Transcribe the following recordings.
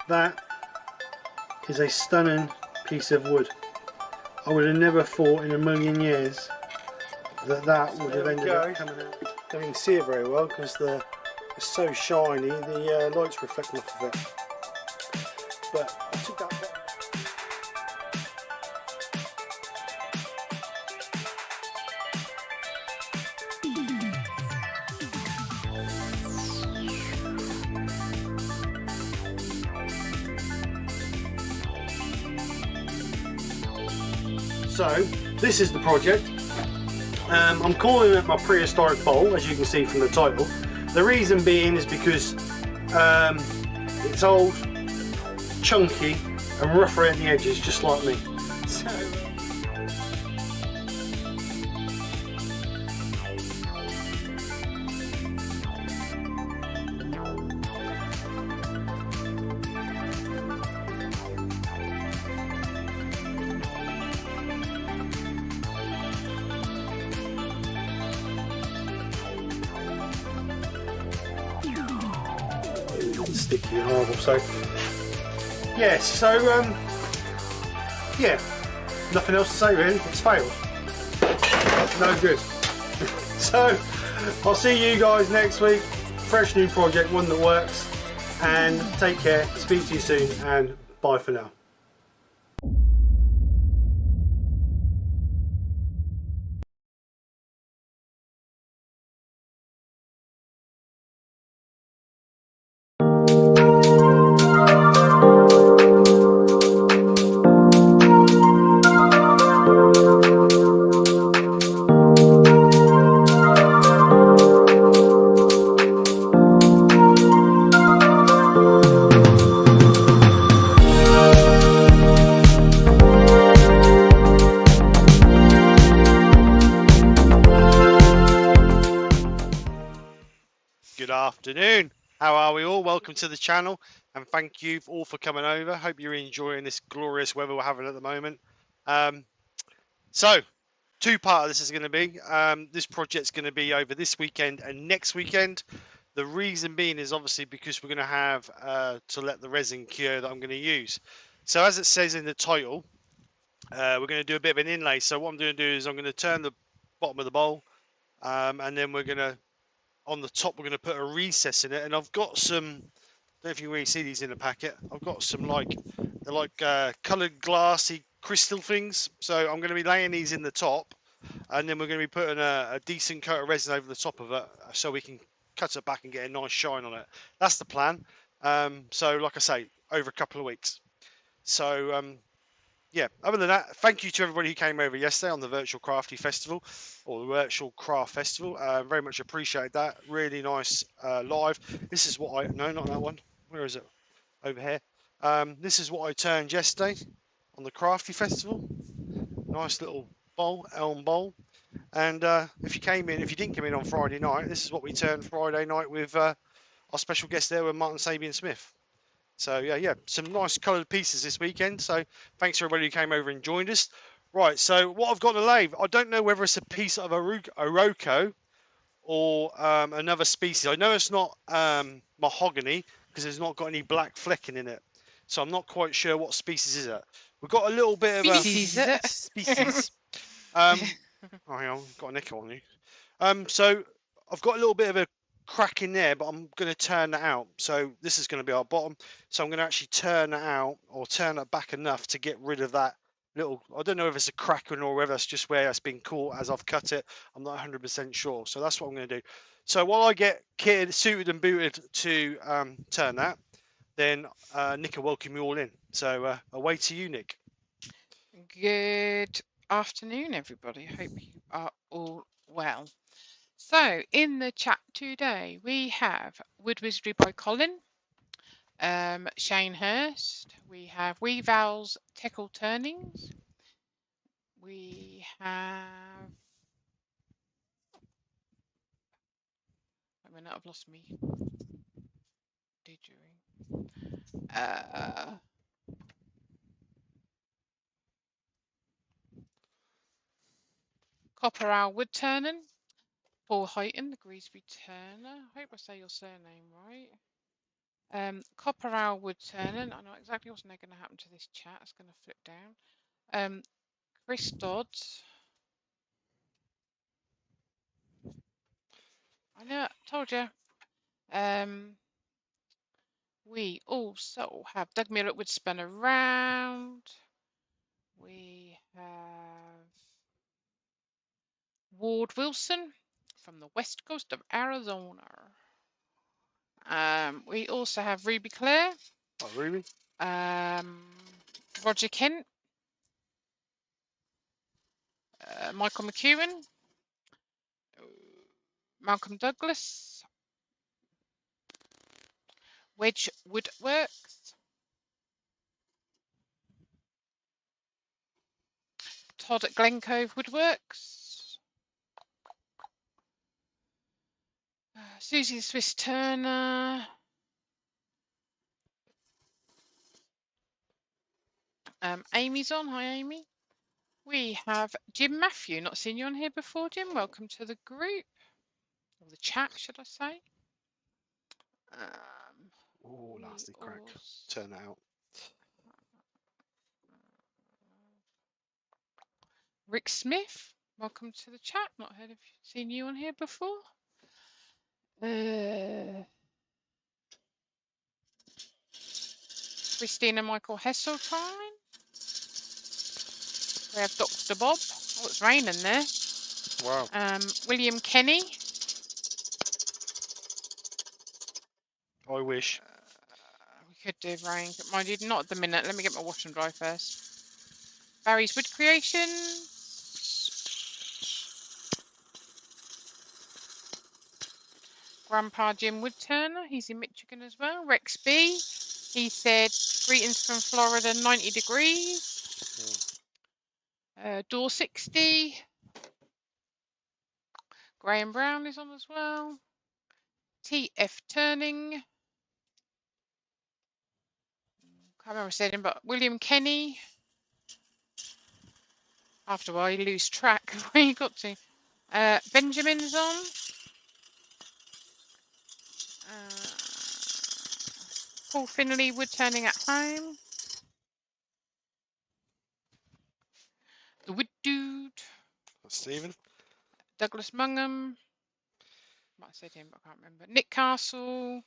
That is a stunning piece of wood. I would have never thought in a million years that that would have ended up coming out. Don't even see it very well because it's so shiny, the light's reflecting off of it. But I took that bottom. So this is the project. I'm calling it my prehistoric bowl, as you can see from the title. The reason being is because it's old, chunky and rough around the edges, just like me. So, sticky and horrible. So yeah, yeah, nothing else to say really. It's failed. No good. So I'll see you guys next week. Fresh new project, one that works. And take care. Speak to you soon, and bye for now. Good afternoon. How are we all? Welcome to the channel, and thank you all for coming over. Hope you're enjoying this glorious weather we're having at the moment. So two-part this is going to be. This project's going to be over this weekend and next weekend. The reason being is obviously because we're going to have to let the resin cure that I'm going to use. So as it says in the title, we're going to do a bit of an inlay. So what I'm going to do is I'm going to turn the bottom of the bowl, and then we're going to, on the top, we're going to put a recess in it. And I've got some, I don't know if you can really see these in the packet. I've got some they're like coloured glassy crystal things. So I'm going to be laying these in the top, and then we're going to be putting a decent coat of resin over the top of it, so we can cut it back and get a nice shine on it. That's the plan. So like I say, over a couple of weeks. So yeah, other than that, thank you to everybody who came over yesterday on the Virtual Crafty Festival, or the Virtual Craft Festival. Very much appreciate that. Really nice live. This is what I, no, not that one. Where is it? Over here. This is what I turned yesterday on the Crafty Festival. Nice little bowl, elm bowl. And if you didn't come in on Friday night, this is what we turned Friday night with our special guest there with Martin Sabian Smith. So yeah, some nice coloured pieces this weekend. So thanks to everybody who came over and joined us. Right, so what I've got to lathe, I don't know whether it's a piece of Iroko or another species. I know it's not mahogany because it's not got any black flecking in it. So I'm not quite sure what species is it. We've got a little bit of a species. Oh, hang on, got an echo on you. So I've got a little bit of a crack in there, but I'm going to turn that out. So this is going to be our bottom. So I'm going to actually turn that out, or turn it back enough to get rid of that little, I don't know if it's a crack or whether it's just where it's been caught as I've cut it. I'm not 100% sure. So that's what I'm going to do. So while I get kitted, suited and booted to turn that, then Nick will welcome you all in. So away to you, Nick. Good afternoon, everybody. Hope you are all well. So, in the chat today, we have Wood Wizardry by Colin, Shane Hurst, we have Weave Owl's Tickle Turnings, we have, I mean, I've lost me didgeridoo. Copper Owl Woodturning, Paul Heighton, the Greasby Turner. I hope I say your surname right. Copper owl wood turning. I know exactly what's going to happen to this chat. It's going to flip down. Chris Dodds. I know, told you. We also have Doug Miller would spin around. We have Ward Wilson from the west coast of Arizona. We also have Ruby Claire. Oh, Ruby? Roger Kent. Michael McEwen. Malcolm Douglas. Wedge Woodworks. Todd at Glencove Woodworks. Susie Swiss Turner. Amy's on. Hi, Amy. We have Jim Matthew. Not seen you on here before, Jim. Welcome to the group. Or the chat, should I say. Oh, nasty crack. Turn it out. Rick Smith. Welcome to the chat. Not heard of seen you on here before. Christina Michael Hesseltine. We have Dr. Bob. Oh, it's raining there. Wow. William Kenny. I wish. We could do rain. Mind you, not at the minute. Let me get my wash and dry first. Barry's Wood Creation. Grandpa Jim Woodturner. He's in Michigan as well. Rex B. He said, greetings from Florida, 90 degrees. Door 60. Graham Brown is on as well. TF Turning. Can't remember what I said him, but William Kenny. After a while, you lose track of where you got to. Benjamin's on. Paul Finley, wood turning at home. The Wood Dude. Stephen. Douglas Mungham. Might have said him, but I can't remember. Nick Castle.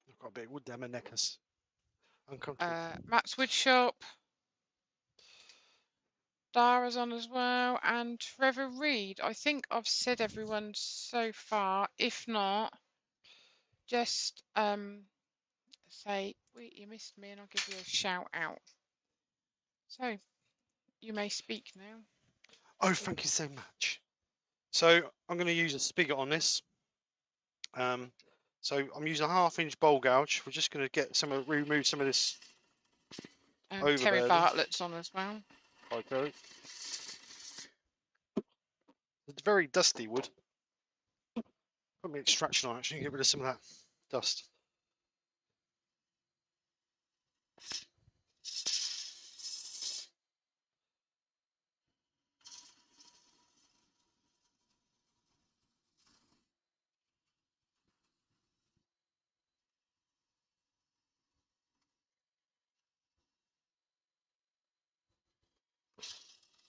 I've got a bit of wood down my neck. That's uncomfortable. Matt's Woodshop. Dara's on as well. And Trevor Reed. I think I've said everyone so far. If not, just say, wait, you missed me, and I'll give you a shout out. So, you may speak now. Oh, thank you so much. So, I'm going to use a spigot on this. So, I'm using a 1/2-inch bowl gouge. We're just going to get remove some of this Terry overburden. Bartlett's on as well. Hi, Terry. It's very dusty wood. Put my extraction on actually, get rid of some of that dust.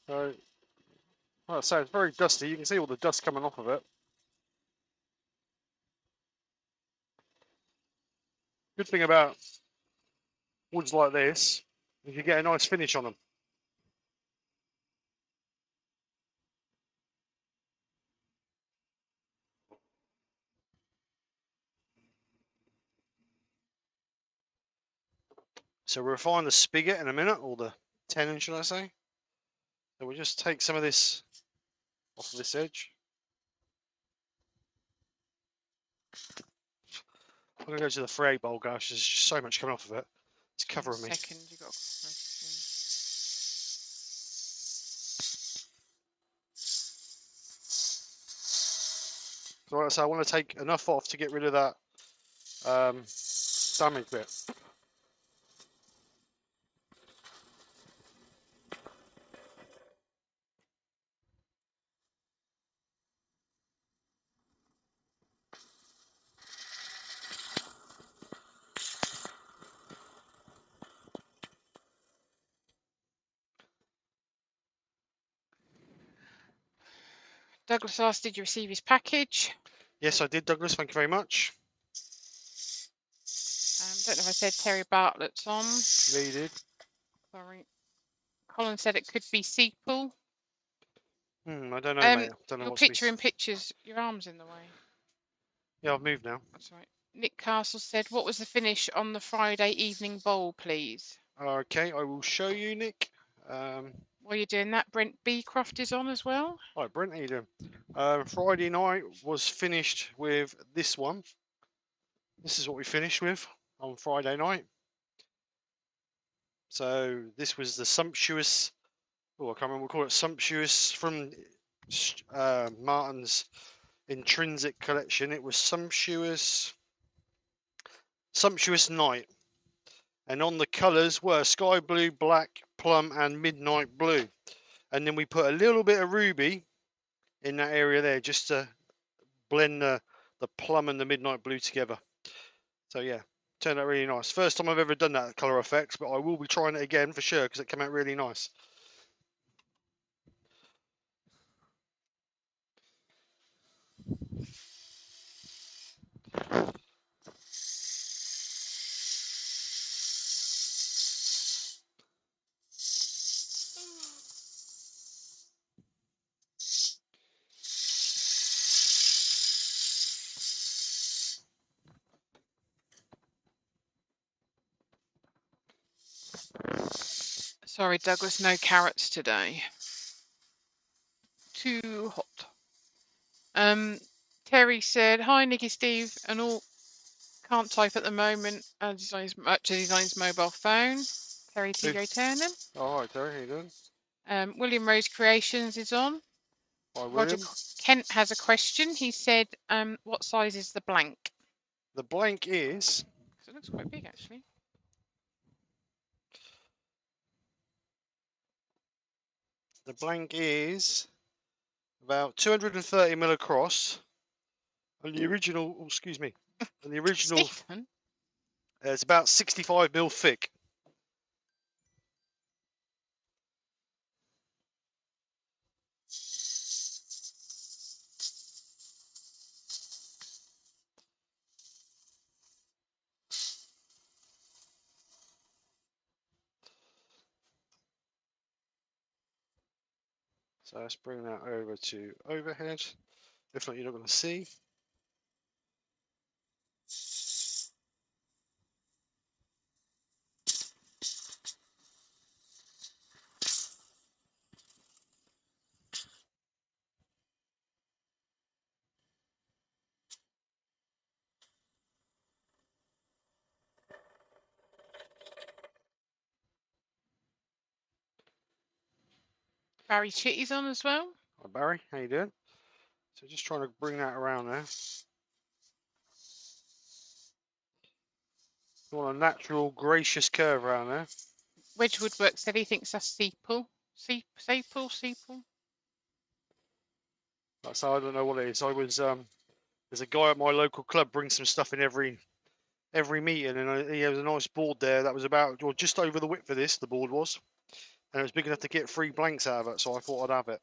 So, like I say, it's very dusty. You can see all the dust coming off of it. Good thing about woods like this is you get a nice finish on them. So we'll refine the spigot in a minute, or the tenon, should I say. So we'll just take some of this off of this edge. I'm going to go to the fray bowl, gosh, there's just so much coming off of it. It's covering me. Second, you got. So like I say, I want to take enough off to get rid of that damage bit. Douglas asked, did you receive his package? Yes, I did, Douglas. Thank you very much. Don't know if I said Terry Bartlett's on. Yeah, you did. Sorry. Colin said it could be Sequel. I don't know, mate. I don't know Your what's picture in pictures, your arm's in the way. Yeah, I've moved now. That's right. Nick Castle said, what was the finish on the Friday evening bowl, please? Okay, I will show you, Nick. While you're doing that, Brent Beecroft is on as well. Hi, Brent. How you doing? Friday night was finished with this one. This is what we finished with on Friday night. So this was the sumptuous. Oh, I can't remember what we call it. Sumptuous from Martin's intrinsic collection. It was sumptuous night, and on the colours were sky blue, black, plum, and midnight blue. And then we put a little bit of ruby in that area there, just to blend the plum and the midnight blue together. So yeah, turned out really nice. First time I've ever done that colour effects, but I will be trying it again for sure because it came out really nice. Sorry, Douglas, no carrots today. Too hot. Terry said, hi, Nicky, Steve, and all. Can't type at the moment as much as he's on his mobile phone. Terry TJ Turner. Oh, hi, Terry. How you doing? William Rose Creations is on. Hi, Roger William. Kent has a question. He said, what size is the blank? The blank is. So it looks quite big, actually. The blank is about 230 mil across. And the original, oh, excuse me, and the original Stephen? It's about 65 mil thick. So let's bring that over to overhead. If not, you're not going to see. Barry Chitty's on as well. Hi, Barry. How you doing? So just trying to bring that around there. You want a natural, gracious curve around there. Wedgwood Work said he thinks that's Sequel. Sequel. That's how I don't know what it is. I was there's a guy at my local club brings some stuff in every meeting, and he has a nice board there that was about, or just over the width of this. The board was, and it was big enough to get 3 blanks out of it. So I thought I'd have it.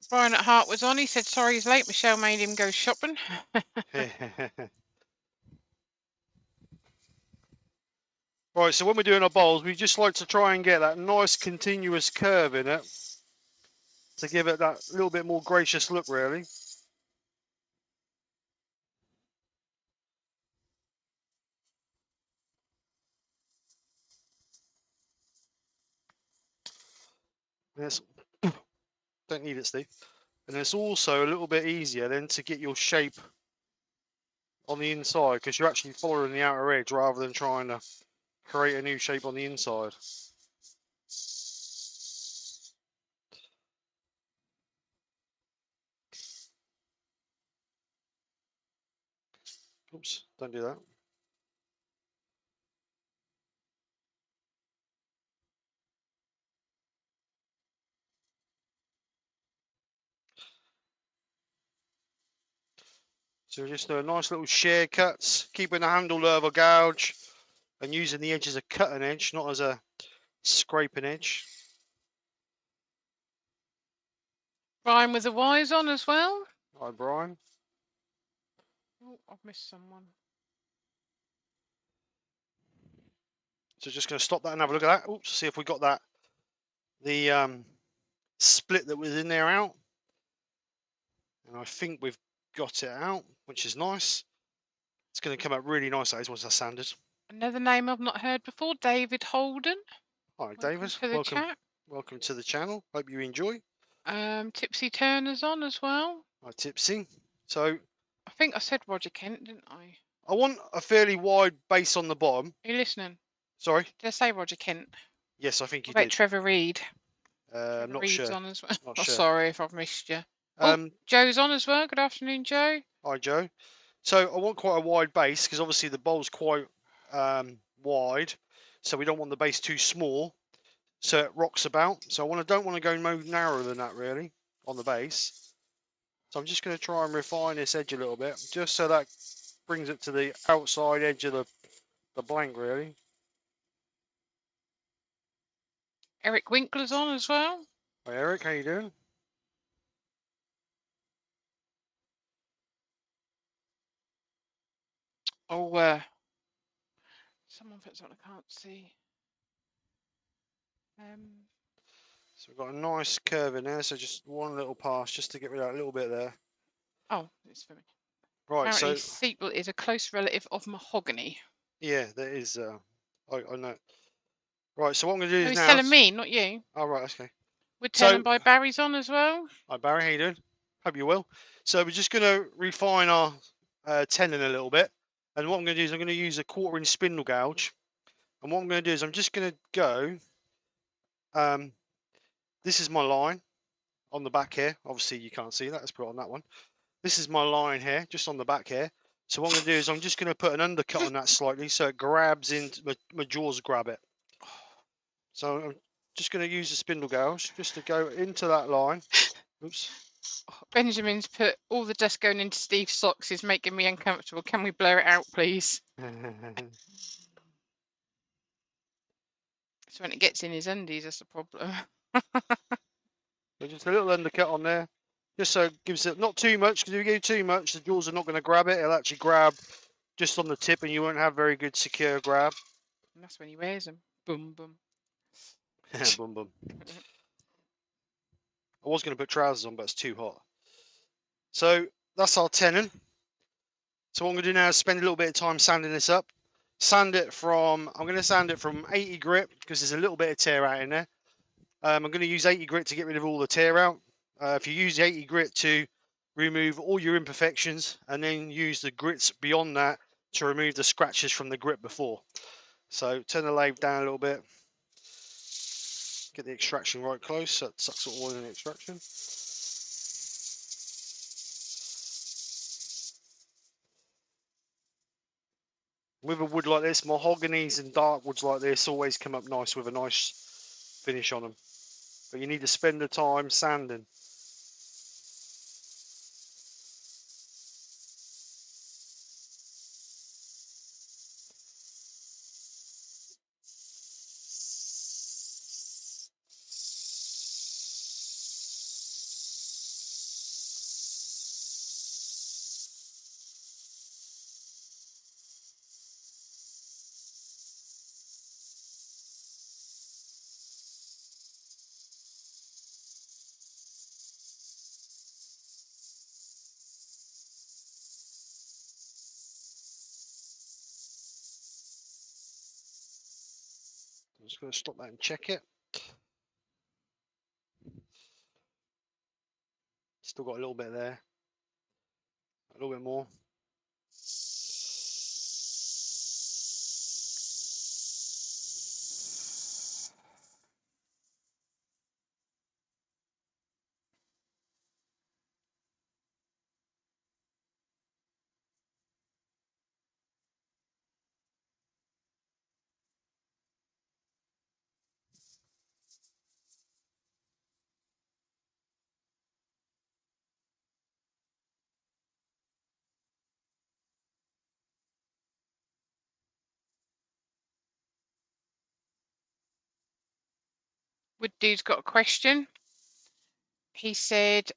Brian at Heart was on. He said sorry he's late. Michelle made him go shopping. Right, so when we're doing our bowls, we just like to try and get that nice continuous curve in it to give it that little bit more gracious look, really. Yes. Don't need it, Steve. And it's also a little bit easier then to get your shape on the inside because you're actually following the outer edge rather than trying to create a new shape on the inside. Oops, don't do that. So just do a nice little shear cuts, keeping the handle level gouge and using the edge as a cutting edge, not as a scraping edge. Brian with the wires on as well. Hi, Brian. Oh, I've missed someone. So just going to stop that and have a look at that. Oops, see if we got that, the split that was in there out. And I think we've got it out, which is nice. It's going to come out really nice once that's sanded. Another name I've not heard before, David Holden. Hi, David. To the chat. Welcome to the channel. Hope you enjoy. Tipsy Turner's on as well. Hi, Tipsy. So I think I said Roger Kent, didn't I? I want a fairly wide base on the bottom. Are you listening? Sorry? Did I say Roger Kent? Yes, I think you What about did. Trevor Reed? I'm not Reed's sure. on as well. Not Oh, sure. sorry if I've missed you. Joe's on as well. Good afternoon, Joe. Hi, Joe. So I want quite a wide base because obviously the bowl's quite wide, so we don't want the base too small, so it rocks about. So don't want to go no narrower than that really on the base. So I'm just going to try and refine this edge a little bit, just so that brings it to the outside edge of the blank really. Eric Winkler's on as well. Hi Eric, how you doing? Oh, someone put something I can't see. So we've got a nice curve in there, so just one little pass just to get rid of that little bit there. Oh, it's for me. Right, Apparently, so sepal is a close relative of mahogany. yeah, there is. I know. Right, so what I'm going to do No, is he's now. telling me, not you. Oh, right, okay. Woodturning by Barry's on as well. Hi Barry, how you doing? Hope you're well. So we're just going to refine our tenon a little bit, and what I'm going to do is I'm going to use a 1/4 inch spindle gouge, and what I'm going to do is I'm just going to go. This is my line on the back here. Obviously you can't see that. Let's put it on that one. This is my line here, just on the back here. So what I'm going to do is I'm just going to put an undercut on that slightly, so it grabs into my jaws, grab it. So I'm just going to use the spindle gouge just to go into that line. Oops. Benjamin's put all the dust going into Steve's socks is making me uncomfortable. Can we blur it out, please? So when it gets in his undies, that's the problem. So just a little undercut on there, just so it gives it not too much, because if you go too much, the jaws are not going to grab it. It'll actually grab just on the tip, and you won't have very good secure grab. And that's when he wears them. Boom, boom. Boom, boom. I was going to put trousers on, but it's too hot. So that's our tenon. So what I'm going to do now is spend a little bit of time sanding this up. I'm going to sand it from 80 grit, because there's a little bit of tear out in there. I'm going to use 80 grit to get rid of all the tear out. If you use the 80 grit to remove all your imperfections, and then use the grits beyond that to remove the scratches from the grit before. So turn the lathe down a little bit, get the extraction right close so it sucks all in the extraction. With a wood like this, mahoganies and dark woods like this always come up nice with a nice finish on them. But you need to spend the time sanding. I'm just going to stop that and check it. Still got a little bit there. A little bit more. Wood Dude's got a question. He said,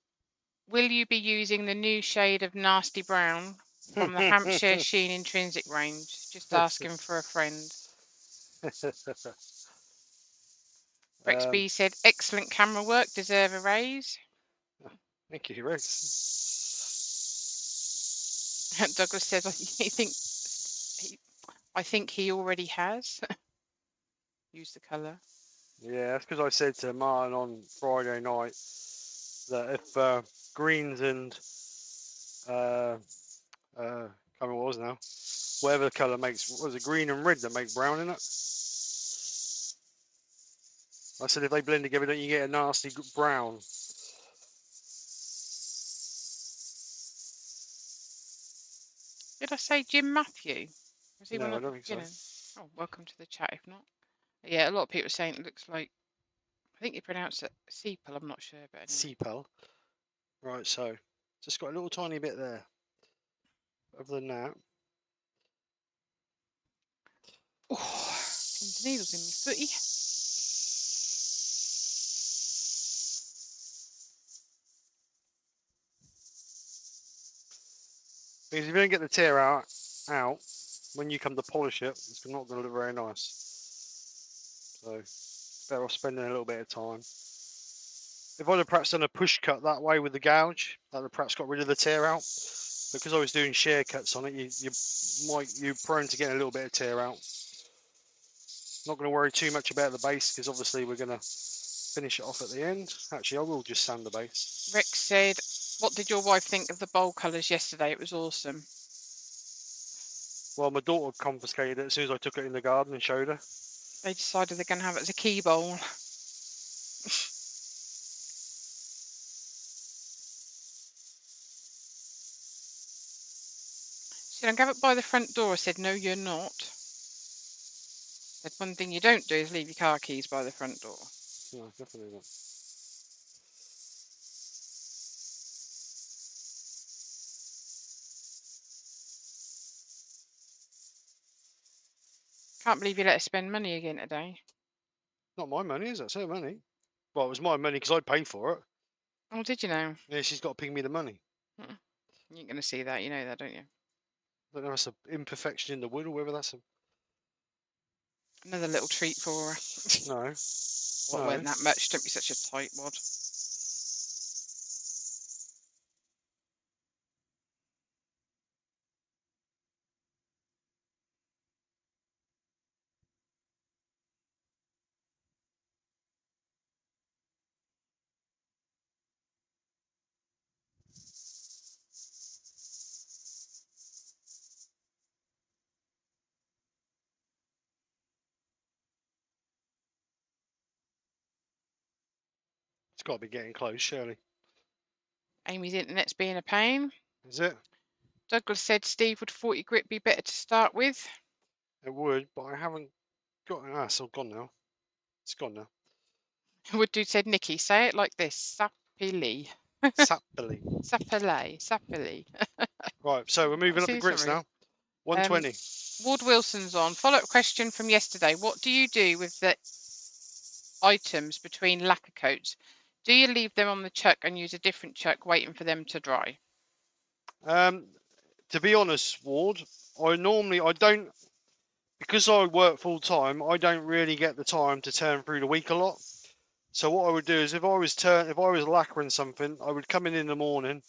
will you be using the new shade of nasty brown from the Hampshire Sheen Intrinsic range? Just asking for a friend. Brexby said, excellent camera work, deserve a raise. Thank you, Rex. Douglas said, I think he already has. Use the colour. Yeah, that's because I said to Martin on Friday night that if greens and can't remember what it was now, whatever the colour makes, what was it, green and red that make brown in it? I said if they blend together, don't you get a nasty brown? Did I say Jim Matthew? Was he No, one I at the don't think so. beginning? Oh, welcome to the chat if not. Yeah, a lot of people are saying it looks like, I think you pronounce it sepal, I'm not sure, but anyway. Sepal. Right, so just got a little tiny bit there. Other than that. Oh, pins and needles in my footy. Because if you don't get the tear out when you come to polish it, it's not going to look very nice. So better off spending a little bit of time. If I'd have perhaps done a push cut that way with the gouge, that would have perhaps got rid of the tear out. Because I was doing shear cuts on it, you're prone to getting a little bit of tear out. Not going to worry too much about the base because obviously we're going to finish it off at the end. Actually, I will just sand the base. Rex said, what did your wife think of the bowl colours yesterday? It was awesome. Well, my daughter confiscated it as soon as I took it in the garden and showed her. They decided they're going to have it as a key bowl. She said, I'll have it by the front door. I said, no, you're not. Said, one thing you don't do is leave your car keys by the front door. No, definitely not. Can't believe you let us spend money again today. Not my money, is it? It's her money. Well, it was my money because I paid for it. Oh, did you know? Yeah, she's got to ping me the money. You ain't going to see that. You know that, don't you? I don't know if that's an imperfection in the wood or whether that's a... Another little treat for her. No. What, weren't that much? Don't be such a tightwad. It's got to be getting close, surely. Amy's internet's being a pain. Is it? Douglas said, Steve, would 40 grit be better to start with? It would, but I haven't got an ass. It's gone now. It's gone now. Wood dude said, Nikki, say it like this. Sapili. Sapily. Sapili. Right, so we're moving up the grits sorry. now. 120. Ward Wilson's on. Follow-up question from yesterday. What do you do with the items between lacquer coats? Do you leave them on the chuck and use a different chuck waiting for them to dry? To be honest, Ward, I don't, because I work full time, I don't really get the time to turn through the week a lot. So what I would do is if I was lacquering something, I would come in the morning,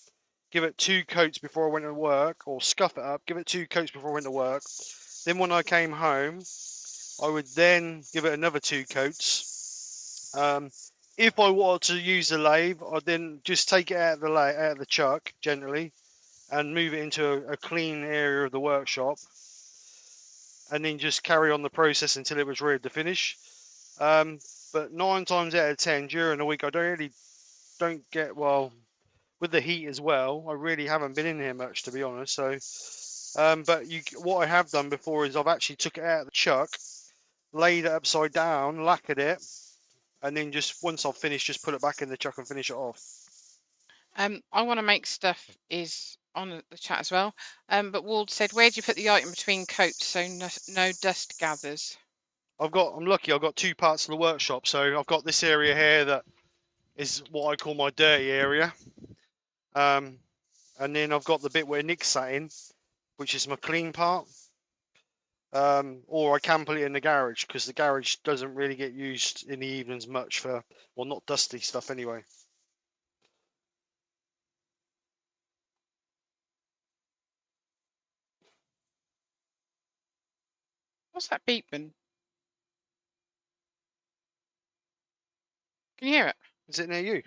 give it 2 coats before I went to work, or scuff it up, give it 2 coats before I went to work. Then when I came home, I would then give it another 2 coats. If I wanted to use the lathe, I'd then just take it out of the chuck gently and move it into a clean area of the workshop, and then just carry on the process until it was ready to finish. But 9 times out of 10 during the week, I don't get, well, with the heat as well, I really haven't been in here much, to be honest. So, but what I have done before is I've actually took it out of the chuck, laid it upside down, lacquered it, and then just once I've finished, just put it back in the chuck and finish it off. I want to make stuff is on the chat as well. But Ward said, where do you put the item between coats so no dust gathers? I'm lucky. I've got 2 parts of the workshop, so I've got this area here that is what I call my dirty area, And then I've got the bit where Nick sat in, which is my clean part. Or I can put it in the garage because the garage doesn't really get used in the evenings much for, well, not dusty stuff anyway. What's that beeping? Can you hear it? Is it near you?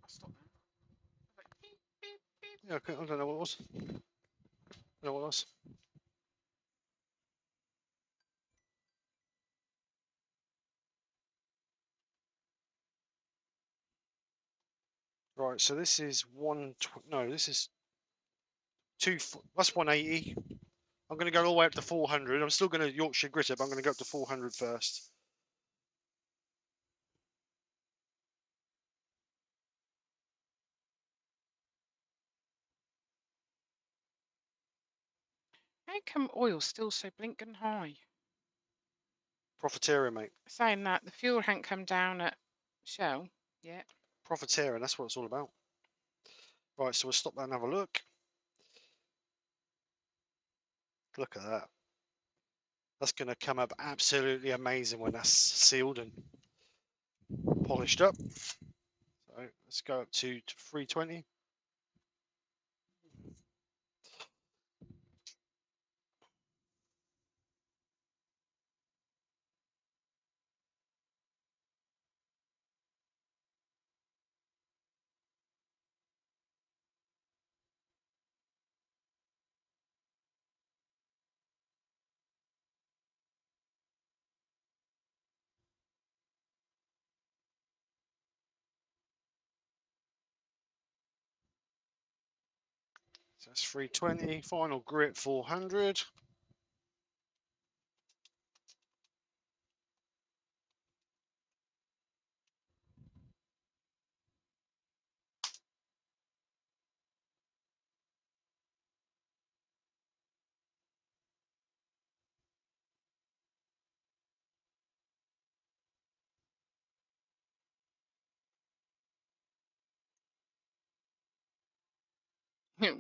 I'll stop now. Like, beep, beep, beep. Yeah, I don't know what it was. I don't know what it was. Right, so this is no, this is that's 180. I'm going to go all the way up to 400. I'm still going to Yorkshire grit it, but I'm going to go up to 400 first. How come oil's still so blinking high? Profiteering, mate. Saying that the fuel hadn't come down at Shell yet. Profiteering, that's what it's all about. Right, so we'll stop that and have a look. Look at that. That's going to come up absolutely amazing when that's sealed and polished up. So let's go up to 320. So that's 320. Final grit 400.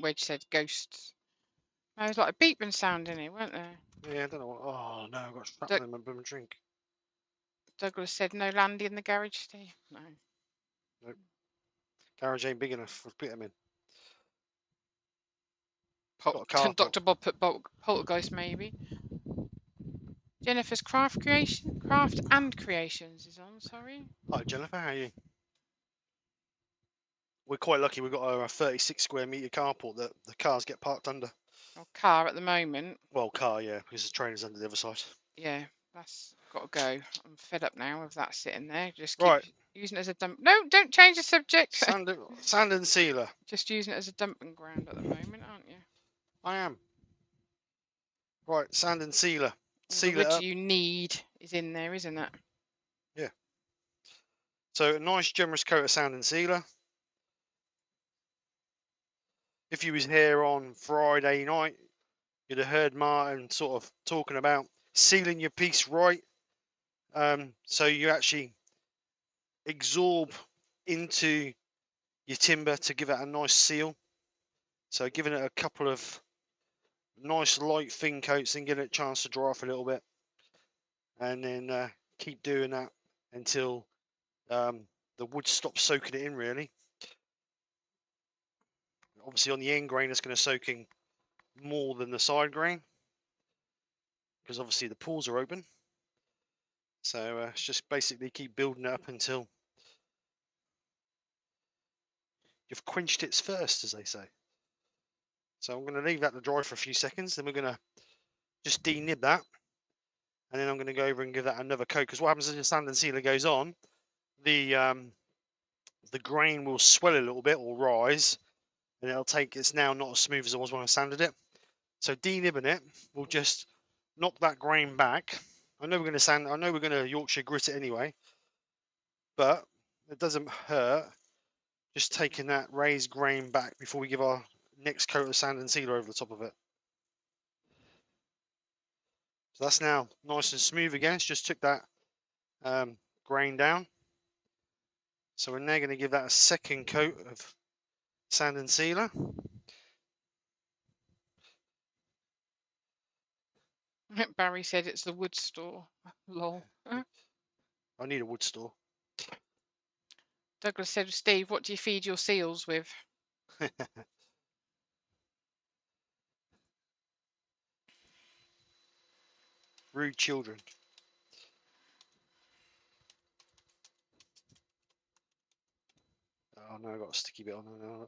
Wedge said ghosts. There was like a beeping sound in it, weren't there? Yeah, I don't know what. Oh no, I've got Doug- shrapnel in my blooming drink. Douglas said no Landy in the garage, Steve. No. Nope. Garage ain't big enough for put them in. Got a carport. Dr. Bob put poltergeist maybe. Jennifer's craft and creations is on. Sorry. Hi Jennifer, how are you? We're quite lucky. We've got a 36 square metre carport that the cars get parked under. Or car at the moment. Well, car, yeah, because the trainer's under the other side. Yeah, that's got to go. I'm fed up now of that sitting there. Just keep Right. using it as a dump. No, don't change the subject. Sand and sealer. Just using it as a dumping ground at the moment, aren't you? I am. Right, sand and sealer. All Seal the it wood up. you need is in there, isn't it? Yeah. So a nice generous coat of sand and sealer. If you was here on Friday night, you'd have heard Martin sort of talking about sealing your piece right. So you actually absorb into your timber to give it a nice seal. So giving it a couple of nice light thin coats and giving it a chance to dry off a little bit. And then keep doing that until the wood stops soaking it in, really. Obviously on the end grain it's going to soak in more than the side grain because obviously the pores are open. So it's just basically keep building it up until you've quenched its thirst, as they say. So I'm going to leave that to dry for a few seconds, then we're going to just denib that, and then I'm going to go over and give that another coat, because what happens as the sand and sealer goes on, the grain will swell a little bit or rise, and it's now not as smooth as it was when I sanded it. So denibbing it will just knock that grain back. I know we're going to Yorkshire grit it anyway, but it doesn't hurt just taking that raised grain back before we give our next coat of sand and sealer over the top of it. So that's now nice and smooth again. It's just took that grain down. So we're now going to give that a second coat of sand and sealer. Barry said it's the wood store. Lol. I need a wood store. Douglas said, Steve, what do you feed your seals with? Rude children. Oh no, I got a sticky bit on there now.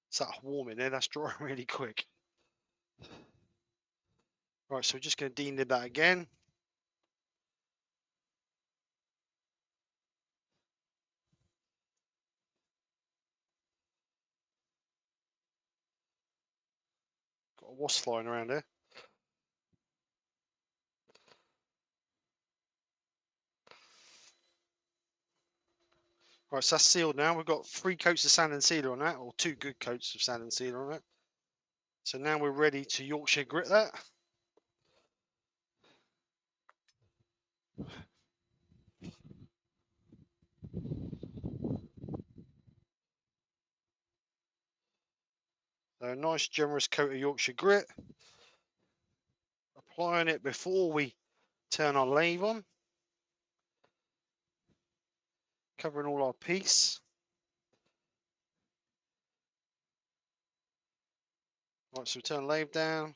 It's that warm in there, that's drying really quick. Right, so we're just going to denib that again. Got a wasp flying around here. Right, so that's sealed now. We've got 3 coats of sand and sealer on that, or 2 good coats of sand and sealer on that. So now we're ready to Yorkshire grit that. So a nice generous coat of Yorkshire grit. Applying it before we turn our lathe on. Covering all our piece. Right, so we turn lathe down.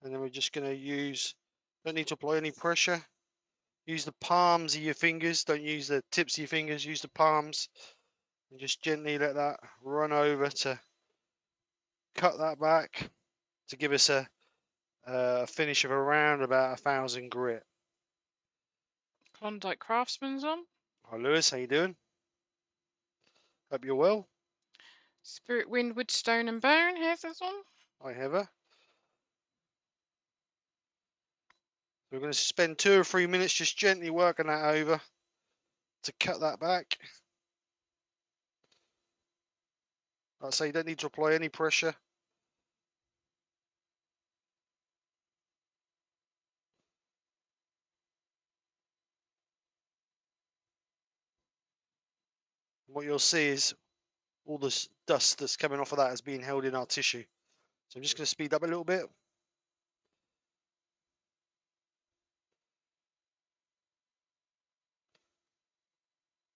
And then we're just going to use, don't need to apply any pressure. Use the palms of your fingers. Don't use the tips of your fingers. Use the palms. And just gently let that run over to cut that back to give us a finish of around about 1,000 grit. Klondike Craftsman's on. Hi Lewis, how you doing? Hope you're well. Spirit Wind, Wood, Stone and Bone. Here's this one. Hi Heather. We're going to spend 2 or 3 minutes just gently working that over to cut that back. Like I say, you don't need to apply any pressure. What you'll see is all this dust that's coming off of that is being held in our tissue. So I'm just going to speed up a little bit.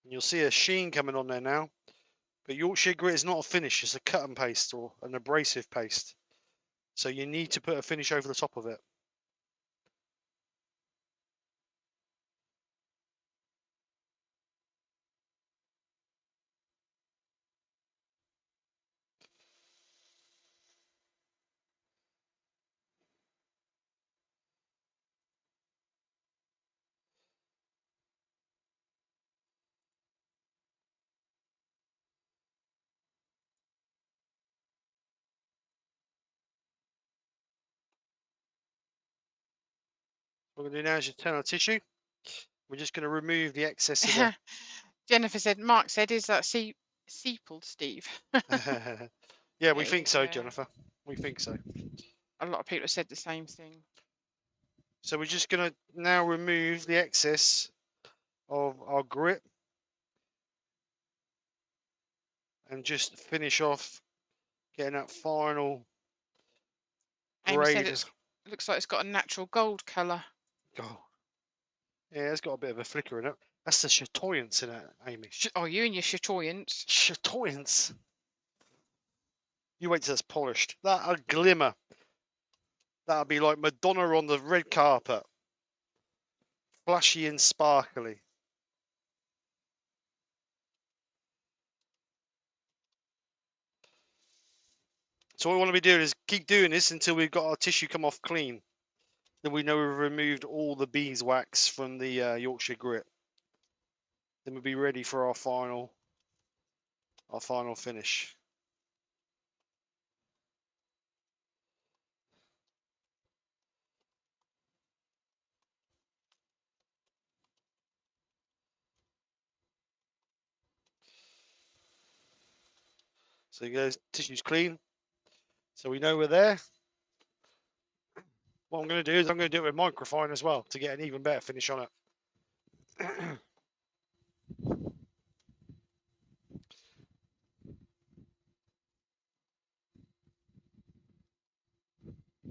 And you'll see a sheen coming on there now. But Yorkshire grit is not a finish, it's a cut and paste or an abrasive paste. So you need to put a finish over the top of it. What we're going to do now is just turn our tissue. We're just going to remove the excess of the... Jennifer said, Mark said, is that sepal, Steve? Yeah, we think so, Jennifer. We think so. A lot of people have said the same thing. So we're just going to now remove the excess of our grit and just finish off getting that final Amy said grade. it looks like it's got a natural gold colour. Oh, yeah, it's got a bit of a flicker in it. That's the chatoyance in it, Amy. Oh, you and your chatoyance. Chatoyance. You wait till it's polished. That'll glimmer. That'll be like Madonna on the red carpet. Flashy and sparkly. So what we want to be doing is keep doing this until we've got our tissue come off clean. Then we know we've removed all the beeswax from the Yorkshire grit. Then we'll be ready for our final finish. So you guys, tissue's clean. So we know we're there. what I'm going to do is I'm going to do it with microfine as well to get an even better finish on it.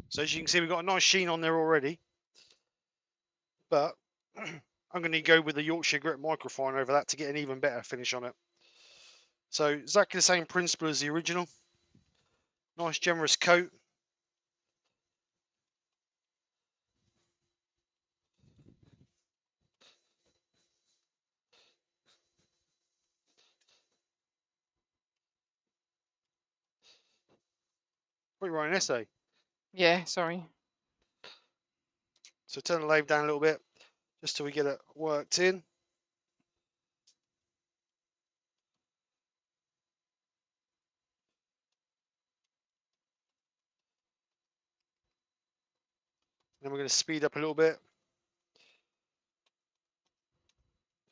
So as you can see, we've got a nice sheen on there already, but I'm going to go with the Yorkshire grit microfine over that to get an even better finish on it. So exactly the same principle as the original. Nice generous coat. Put you write an essay. Yeah, sorry. So turn the lathe down a little bit, just till we get it worked in. Then we're going to speed up a little bit.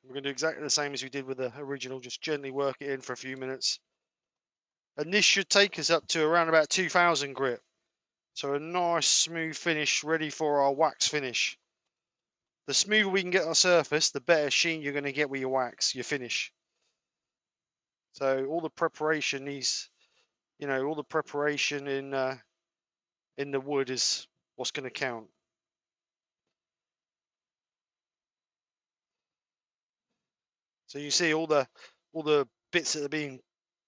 We're going to do exactly the same as we did with the original, just gently work it in for a few minutes. And this should take us up to around about 2000 grit. So a nice smooth finish ready for our wax finish. The smoother we can get our surface, the better sheen you're going to get with your wax, your finish. So all the preparation needs, all the preparation in the wood is what's going to count. So you see all the bits that are being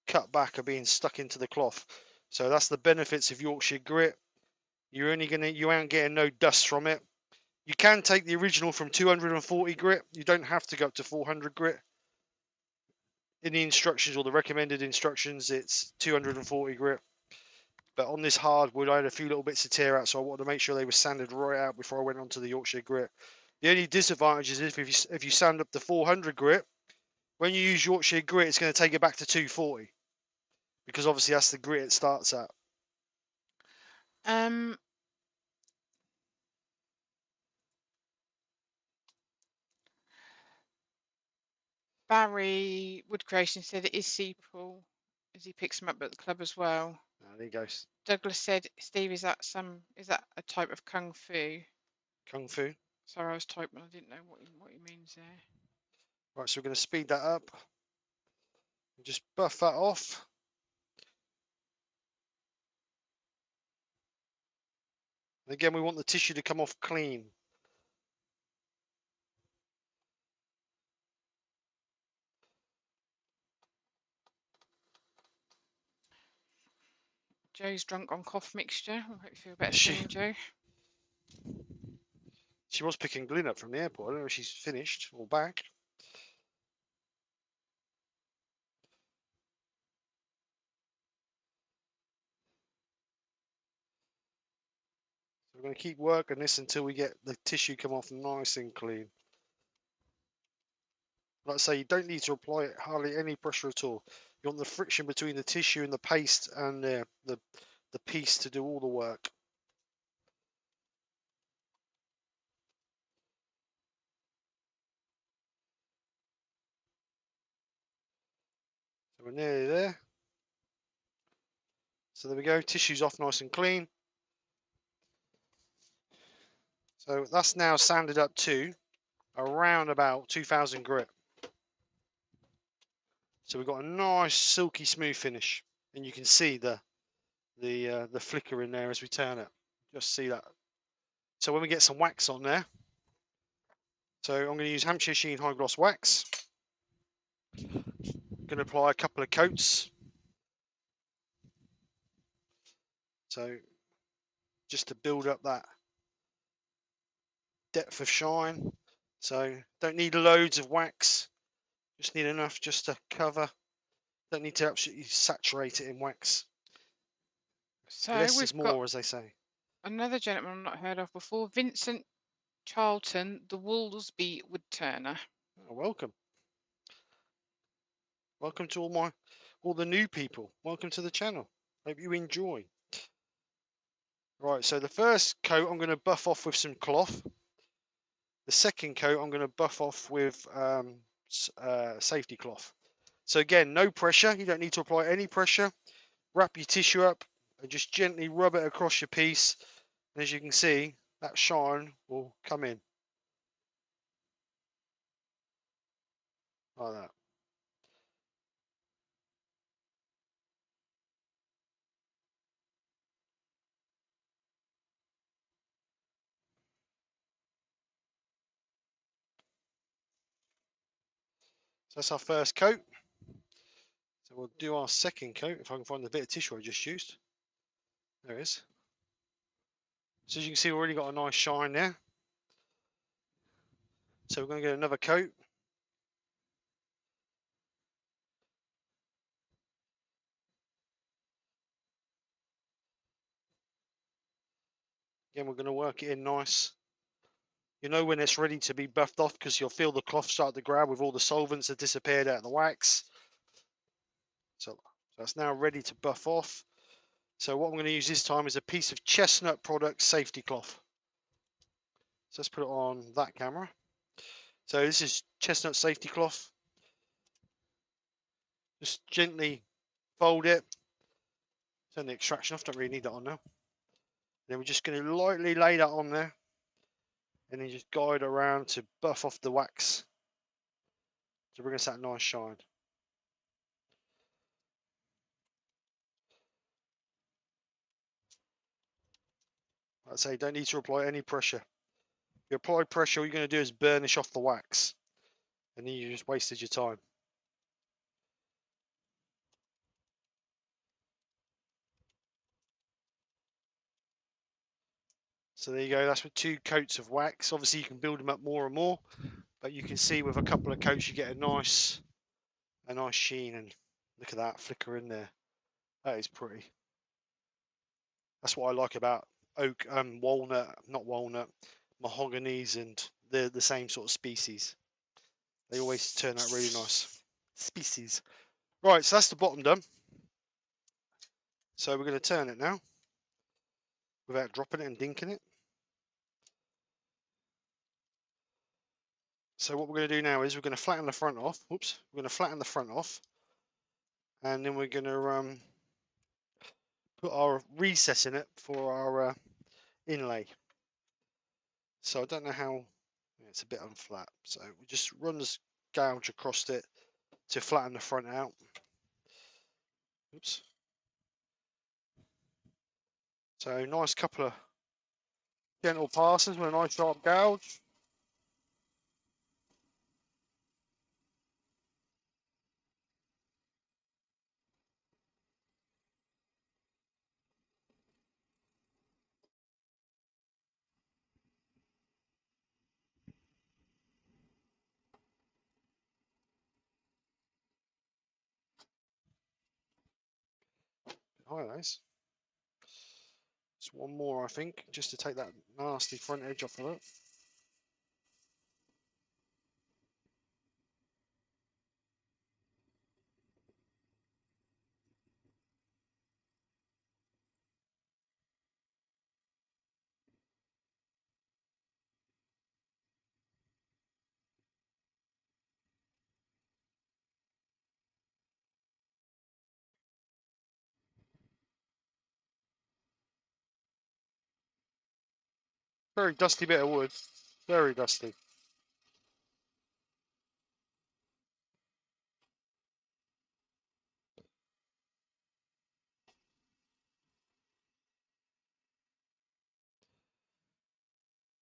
cut back are being stuck into the cloth. So that's the benefits of Yorkshire grit. You aren't getting no dust from it. You can take the original from 240 grit. You don't have to go up to 400 grit. In the instructions or the recommended instructions, it's 240 grit. But on this hardwood, I had a few little bits of tear out, so I wanted to make sure they were sanded right out before I went on to the Yorkshire grit. The only disadvantage is if you sand up to 400 grit, when you use Yorkshire grit, it's going to take it back to 240 because obviously that's the grit it starts at. Barry Wood Creation said it is Seapool as he picks them up at the club as well. There he goes. Douglas said, Steve, is that a type of kung fu? Kung Fu. Sorry, I was typing. I didn't know what he means there. Right, so we're going to speed that up. Just buff that off. And again, we want the tissue to come off clean. Joe's drunk on cough mixture. I hope you feel better soon, Joe. She was picking Glyn up from the airport. I don't know if she's finished or back. So we're going to keep working this until we get the tissue come off nice and clean. Like I say, you don't need to apply hardly any pressure at all. You want the friction between the tissue and the paste and the piece to do all the work. So we're nearly there. So there we go, tissue's off nice and clean. So that's now sanded up to around about 2000 grit. So we've got a nice silky smooth finish, and you can see the flicker in there as we turn it. Just see that. So when we get some wax on there, so I'm going to use Hampshire Sheen High Gloss Wax. I'm going to apply a couple of coats. So just to build up that depth of shine. So don't need loads of wax, just need enough just to cover. Don't need to absolutely saturate it in wax. So Less we've is got more, as they say. another gentleman I've not heard of before, Vincent Charlton, the Woolsby wood turner. Oh, welcome. Welcome to all the new people. Welcome to the channel. Hope you enjoy. Right, so the first coat I'm going to buff off with some cloth. The second coat I'm going to buff off with safety cloth. So again, no pressure. You don't need to apply any pressure. Wrap your tissue up and just gently rub it across your piece. And as you can see, that shine will come in like that. So that's our first coat. So we'll do our second coat if I can find the bit of tissue I just used. There it is. So as you can see, we've already got a nice shine there. So we're going to get another coat. Again, we're going to work it in nice. You know when it's ready to be buffed off because you'll feel the cloth start to grab with all the solvents that disappeared out of the wax. So that's now ready to buff off. So what I'm going to use this time is a piece of chestnut product safety cloth. So let's put it on that camera. So this is chestnut safety cloth. Just gently fold it. Turn the extraction off, don't really need that on now. Then we're just going to lightly lay that on there. And then just guide around to buff off the wax to bring us that nice shine. Like I say, don't need to apply any pressure. If you apply pressure, all you're going to do is burnish off the wax. And then you just wasted your time. So there you go, that's with 2 coats of wax. Obviously you can build them up more and more, but you can see with a couple of coats you get a nice sheen, and look at that flicker in there. That is pretty. That's what I like about oak, not walnut, mahoganies, and they're the same sort of species. They always turn out really nice. Species. Right, so that's the bottom done. So we're going to turn it now without dropping it and dinking it. So what we're going to do now is we're going to flatten the front off. Whoops, we're going to flatten the front off, and then we're going to put our recess in it for our inlay. So I don't know how, it's a bit unflat. So we just run this gouge across it to flatten the front out. Oops. So nice couple of gentle passes with a nice sharp gouge. Highlights. Just one more, I think, just to take that nasty front edge off of it. Very dusty bit of wood. Very dusty.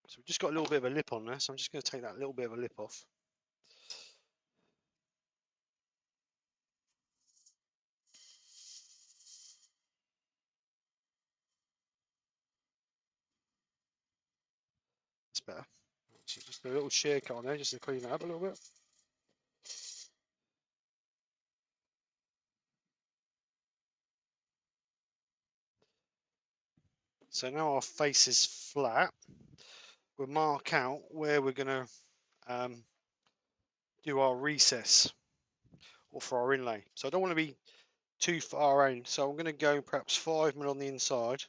So we've just got a little bit of a lip on there, so I'm just going to take that little bit of a lip off. That's better. So just a little shear cut on there, just to clean it up a little bit. So now our face is flat. We'll mark out where we're going to do our recess or for our inlay. So I don't want to be too far in, so I'm going to go perhaps 5mm on the inside,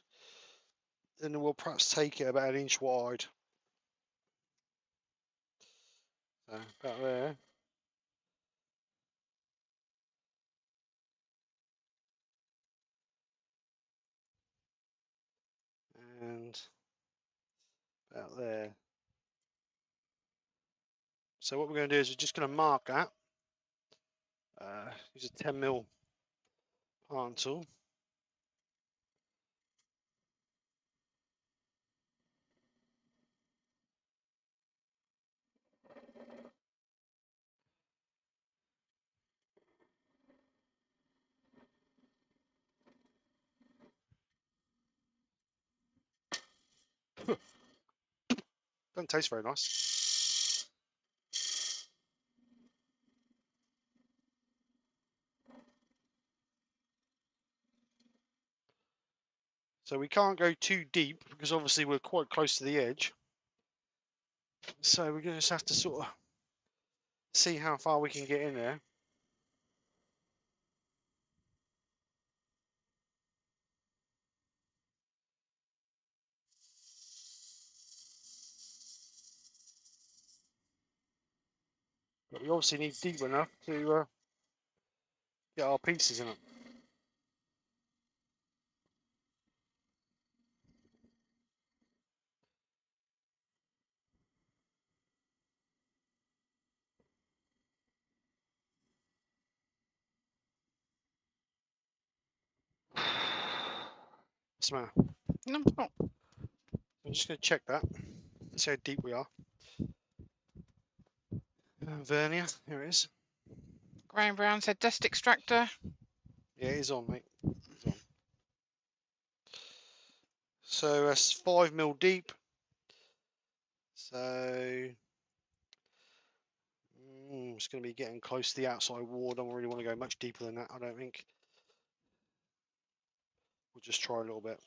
and then we'll perhaps take it about 1 inch wide. So about there. And about there. So what we're going to do is we're just going to mark that. Use a 10mm parting tool. Doesn't taste very nice. So we can't go too deep because obviously we're quite close to the edge. So we're going to just have to sort of see how far we can get in there. But we obviously need deep enough to get our pieces in it. Smell. No, it's not. I'm just going to check that. See how deep we are. Vernier, here it is. Graham Brown said dust extractor. Yeah, it is on, mate. It's on. So that's 5mm deep. So it's going to be getting close to the outside wall. Don't really want to go much deeper than that, I don't think. We'll just try a little bit.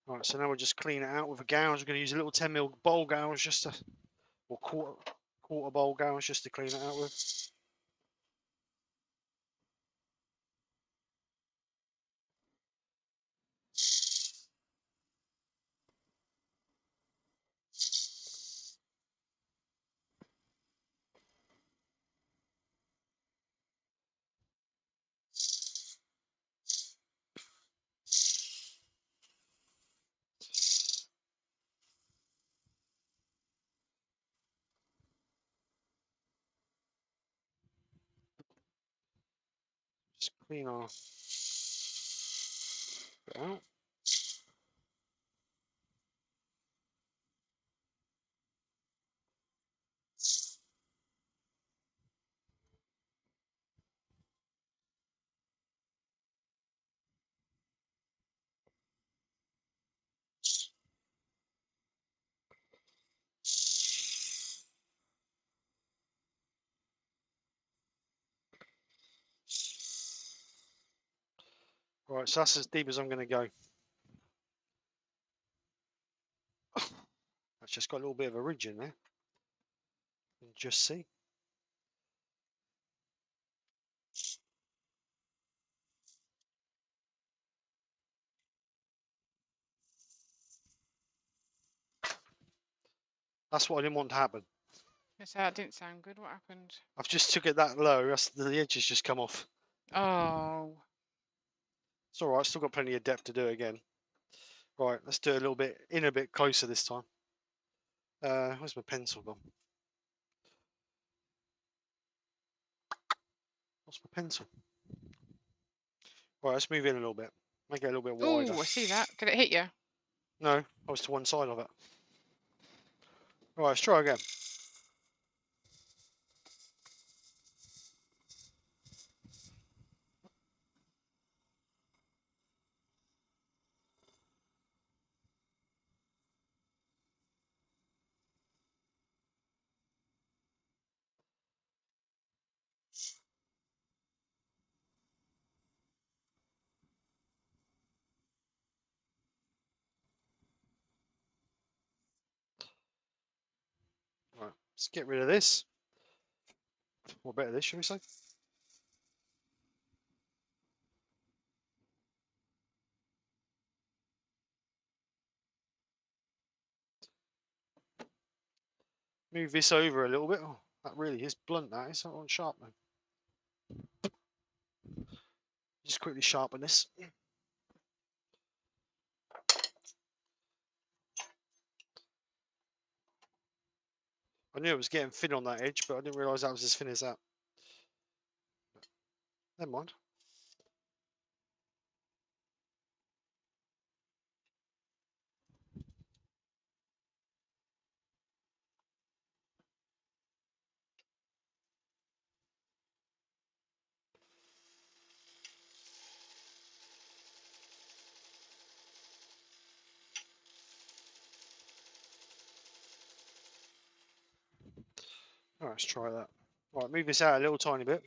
Alright, so now we'll just clean it out with a gouge. We're going to use a little 10mm bowl gouge just to, or quarter bowl gouge just to clean it out with. Just clean our bit out. Right, so that's as deep as I'm going to go. That's just got a little bit of a ridge in there. You can just see. That's what I didn't want to happen. That didn't sound good. What happened? I've just took it that low. The edge has just come off. Oh. It's all right. Still got plenty of depth to do it again. Right, let's do it a little bit in a bit closer this time. Where's my pencil gone? What's my pencil? Right, let's move in a little bit. Make it a little bit wider. Oh, I see that. Did it hit you? No, I was to one side of it. Right, let's try again. Right, let's get rid of this. Or better this, should we say? Move this over a little bit. Oh, that really is blunt, that is. That one's sharp then. Just quickly sharpen this. I knew it was getting thin on that edge, but I didn't realise that was as thin as that. Never mind. Alright, let's try that. Right, move this out a little tiny bit.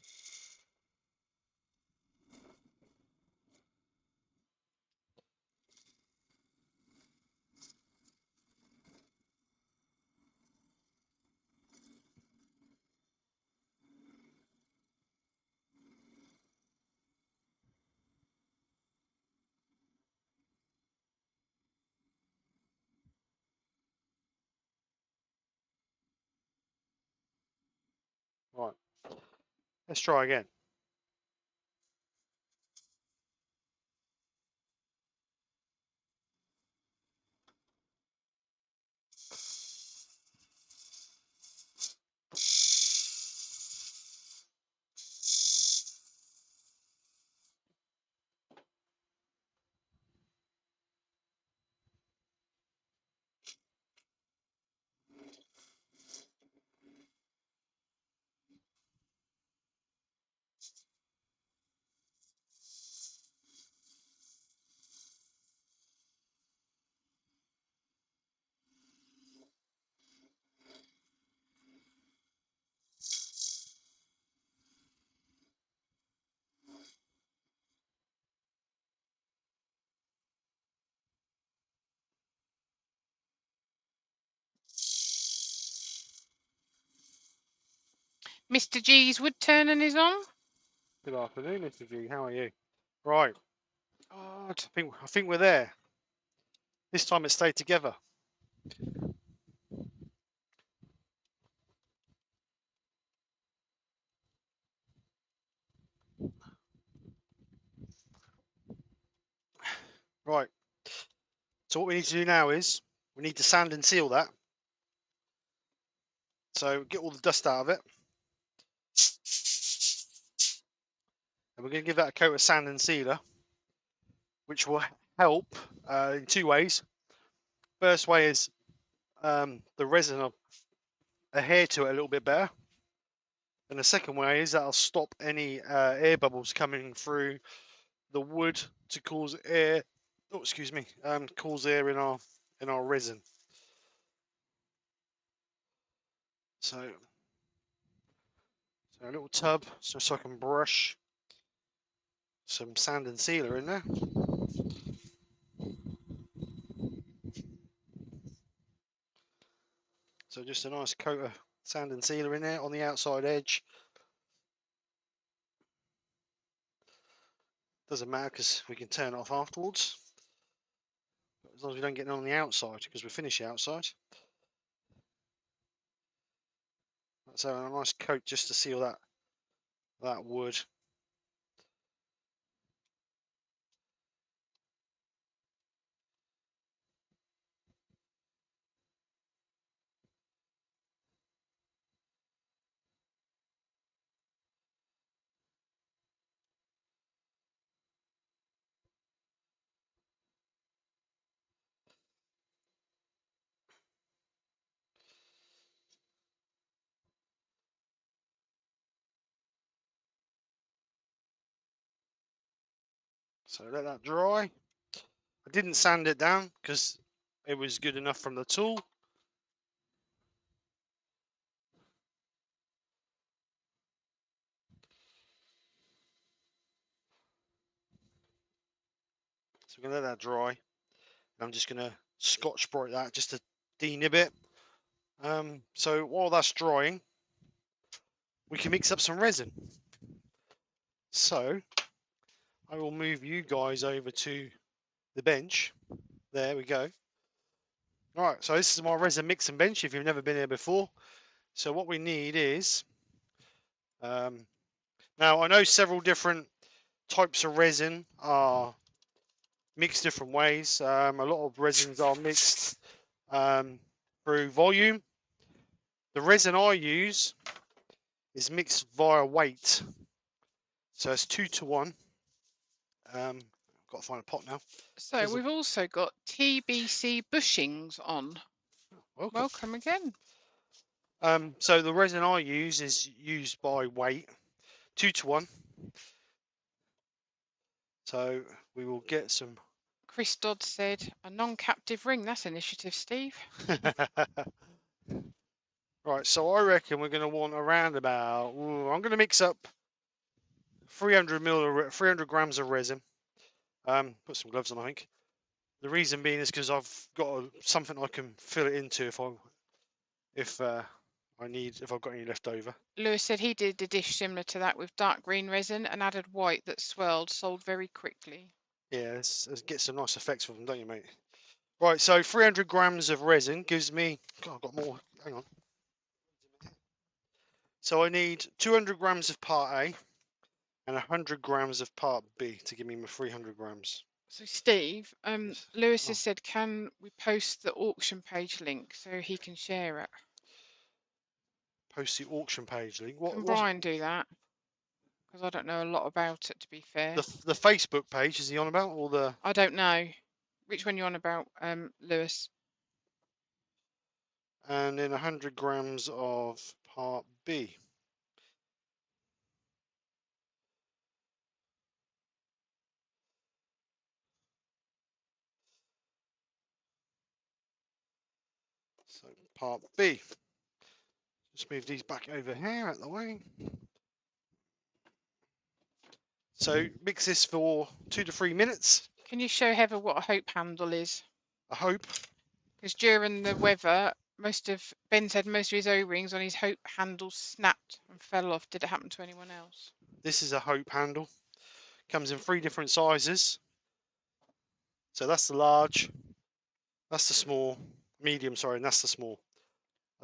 Right, let's try again. Mr. G's wood turning is on. Good afternoon, Mr. G. How are you? Right. I think we're there. This time it stayed together. Right. So what we need to do now is we need to sand and seal that. So get all the dust out of it. And we're going to give that a coat of sand and sealer, which will help in two ways. First way is the resin will adhere to it a little bit better. And the second way is that'll stop any air bubbles coming through the wood to cause air. Oh, excuse me. Cause air in our resin. So a little tub, so I can brush some sand and sealer in there. So just a nice coat of sand and sealer in there on the outside edge. Doesn't matter because we can turn it off afterwards. As long as we don't get it on the outside, because we finish the outside. So a nice coat just to seal that wood. So let that dry. I didn't sand it down because it was good enough from the tool. So we're going to let that dry. I'm just going to Scotch-Brite that just to denib it. So while that's drying, we can mix up some resin. So I will move you guys over to the bench. There we go. All right, so this is my resin mixing bench if you've never been here before. So what we need is, now I know several different types of resin are mixed different ways. A lot of resins are mixed through volume. The resin I use is mixed via weight. So it's 2 to 1. Got to find a pot now. So we've also got TBC bushings on. Welcome again. So the resin I use is used by weight, 2 to 1. So we will get some. Chris Dodd said, a non-captive ring. That's initiative, Steve. Right, so I reckon we're going to want around about. I'm going to mix up 300 grams of resin. Put some gloves on, I think. The reason being is because I've got something I can fill it into if I've got any left over. Lewis said he did a dish similar to that with dark green resin and added white that swelled, sold very quickly. Yeah, let's get some nice effects from them, don't you, mate? Right, so 300 grams of resin gives me. God, I've got more. Hang on. So I need 200 grams of part A and 100 grams of part B to give me my 300 grams. So Steve, Lewis Oh. has said, can we post the auction page link so he can share it? Post the auction page link. Can Brian do that? Because I don't know a lot about it, to be fair. The Facebook page is he on about, or the? I don't know. Which one you on about, Lewis? And then 100 grams of part B. So part B. Just move these back over here out the way. So mix this for 2 to 3 minutes. Can you show Heather what a hope handle is? I hope. Because during the weather, Ben said most of his O-rings on his hope handle snapped and fell off. Did it happen to anyone else? This is a hope handle. Comes in 3 different sizes. So that's the large, that's the small, medium, sorry, and that's the small.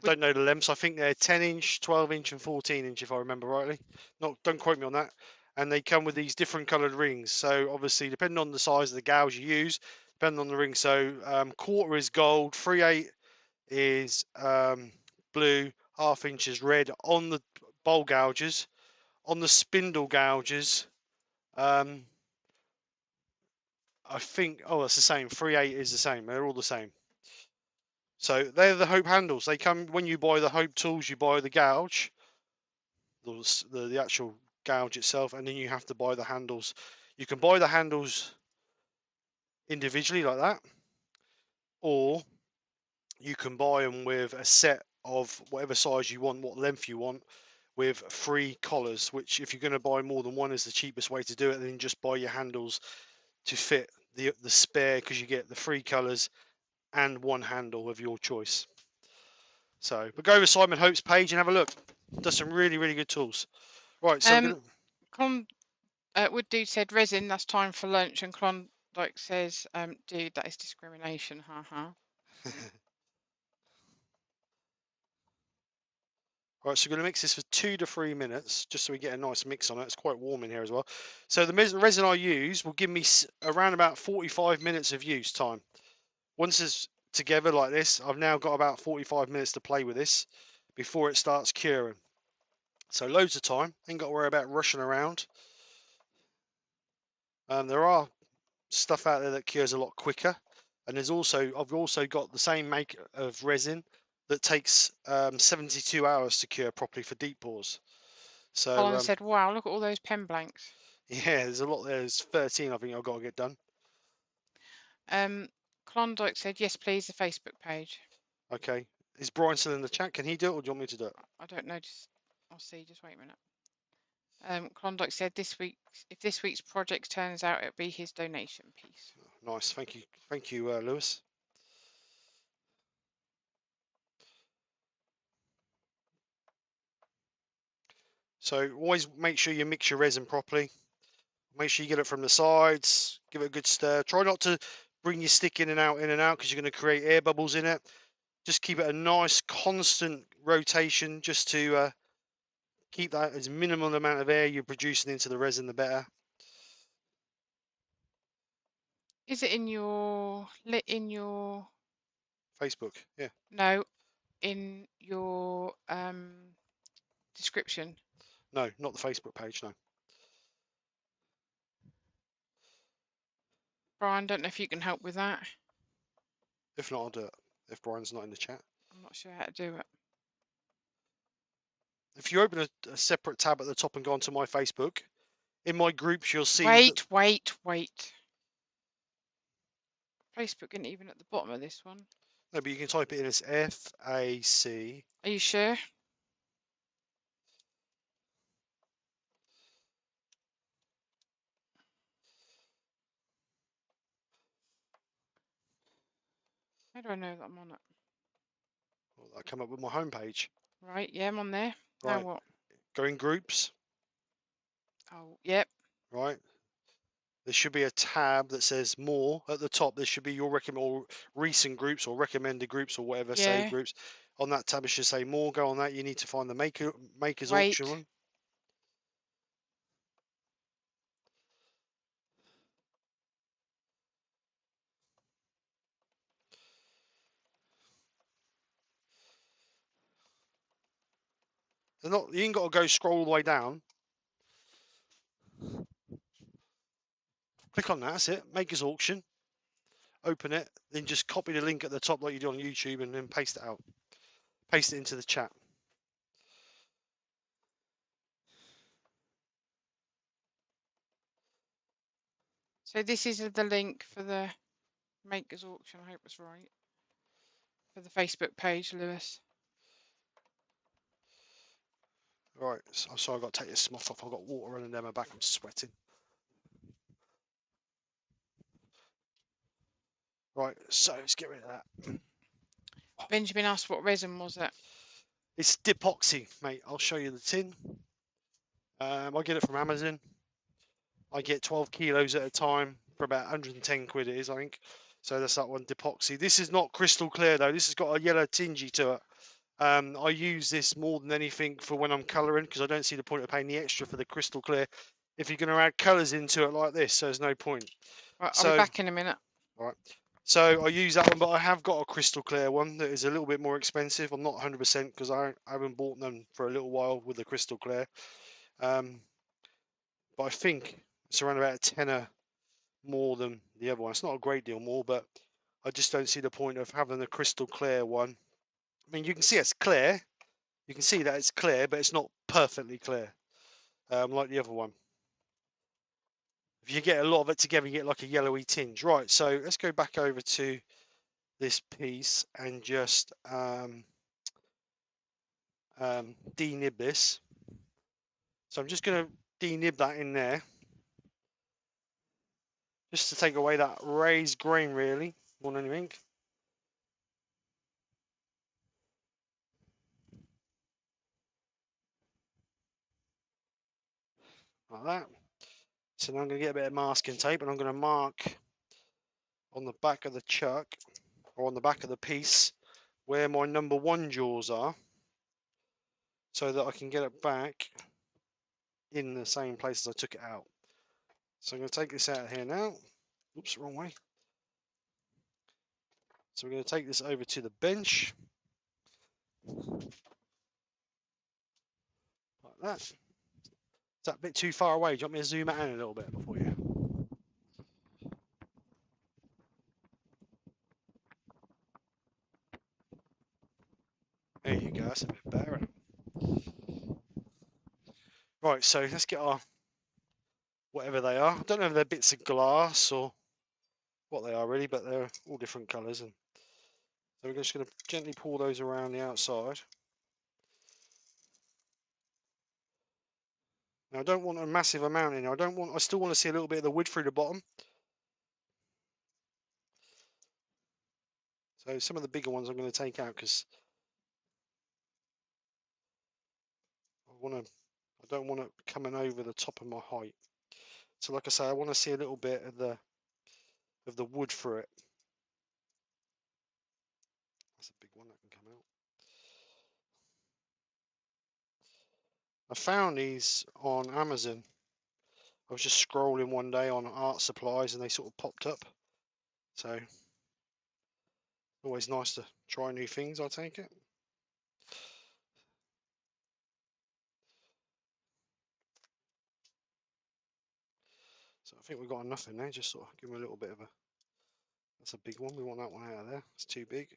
I don't know the lengths. I think they're 10-inch, 12-inch, and 14-inch, if I remember rightly. Don't quote me on that. And they come with these different coloured rings. So obviously, depending on the size of the gouge you use, depending on the ring. So quarter is gold, 3/8 is blue, ½ inch is red on the bowl gouges. On the spindle gouges, I think, it's the same. 3/8 is the same. They're all the same. So they're the hope handles. They come when you buy the hope tools. You buy the gouge, the actual gouge itself, and then you have to buy the handles. You can buy the handles individually like that, or you can buy them with a set of whatever size you want, what length you want, with 3 collars. Which, if you're going to buy more than one, is the cheapest way to do it. Then just buy your handles to fit the spare, because you get the 3 colours and 1 handle of your choice. So, but go over Simon Hope's page and have a look. Does some really, really good tools. Right, so Wood Dude said resin, that's time for lunch, and Klondike says, dude, that is discrimination, haha. Right, so we're going to mix this for 2 to 3 minutes, just so we get a nice mix on it. It's quite warm in here as well. So the resin I use will give me around about 45 minutes of use time. Once it's together like this, I've now got about 45 minutes to play with this before it starts curing. So loads of time, ain't got to worry about rushing around. There are stuff out there that cures a lot quicker, and I've also got the same make of resin that takes 72 hours to cure properly for deep pores. So Colin said, wow, look at all those pen blanks. yeah, there's a lot. There's 13 I think I've got to get done. Klondike said, yes please, the Facebook page. Okay, is Brian still in the chat? Can he do it, or do you want me to do it? I don't know, I'll see, just wait a minute. Klondike said if this week's project turns out, it'll be his donation piece. Nice, thank you, Lewis. So always make sure you mix your resin properly. Make sure you get it from the sides. Give it a good stir. Try not to bring your stick in and out, because you're going to create air bubbles in it. Just keep it a nice constant rotation, just to keep that as minimal amount of air you're producing into the resin, the better. Is it in your Facebook, yeah. no, in your description? No, not the Facebook page, no. Brian, don't know if you can help with that. If not, I'll do it. If Brian's not in the chat. I'm not sure how to do it. If you open a separate tab at the top and go onto my Facebook, in my groups you'll see that. Wait. Facebook isn't even at the bottom of this one. No, but you can type it in as FAC. Are you sure? How do I know that I'm on it? Well, I come up with my homepage. Right, yeah, I'm on there. Now Right. what? Go in groups. Oh, yep. Right. There should be a tab that says more at the top. There should be your or recent groups or recommended groups or whatever, Yeah. saved groups. On that tab, it should say more. Go on that. You need to find the makers Wait. auction one. They're not. You ain't got to go scroll all the way down. Click on that. That's it. Makers auction. Open it. Then just copy the link at the top like you do on YouTube, and then paste it out. Paste it into the chat. So this is the link for the makers auction. I hope it's right. For the Facebook page, Lewis. Right. So, sorry, I've got to take this smoth off. I've got water running down my back. I'm sweating. Right. So let's get rid of that. Benjamin asked what resin was it? It's Dipoxy, mate. I'll show you the tin. I get it from Amazon. I get 12 kilos at a time for about 110 quid it is, I think. So that's that one, Dipoxy. This is not crystal clear though. This has got a yellow tingy to it. I use this more than anything for when I'm colouring because I don't see the point of paying the extra for the crystal clear if you're going to add colours into it like this. So there's no point. Right, I'll be back in a minute. Right. So I use that one, but I have got a crystal clear one that is a little bit more expensive. I'm not 100% because I haven't bought them for a little while with the crystal clear. But I think it's around about a tenner more than the other one. It's not a great deal more, but I just don't see the point of having the crystal clear one. I mean, you can see it's clear. You can see that it's clear, but it's not perfectly clear, like the other one. If you get a lot of it together, you get like a yellowy tinge. Right, so let's go back over to this piece and just denib this. So I'm just going to denib that in there, just to take away that raised grain, really, more than anything. Like that. So now I'm going to get a bit of masking tape and I'm going to mark on the back of the chuck or on the back of the piece where my number 1 jaws are so that I can get it back in the same place as I took it out. So I'm going to take this out of here now. Oops, wrong way. So we're going to take this over to the bench. Like that. Is that a bit too far away? Do you want me to zoom it in a little bit for you? There you go, that's a bit better. Right, so let's get our whatever they are. I don't know if they're bits of glass or what they are really, but they're all different colours. And so we're just going to gently pull those around the outside. Now I don't want a massive amount in there. I still want to see a little bit of the wood through the bottom. So some of the bigger ones I'm going to take out because I want to I don't want it coming over the top of my height. So like I say, I want to see a little bit of the wood through it. That's a big one that can come out. I found these on Amazon. I was just scrolling one day on art supplies and they sort of popped up. So always nice to try new things, I take it. So I think we've got enough in there, just sort of give them a little bit of a, that's a big one, we want that one out of there, it's too big.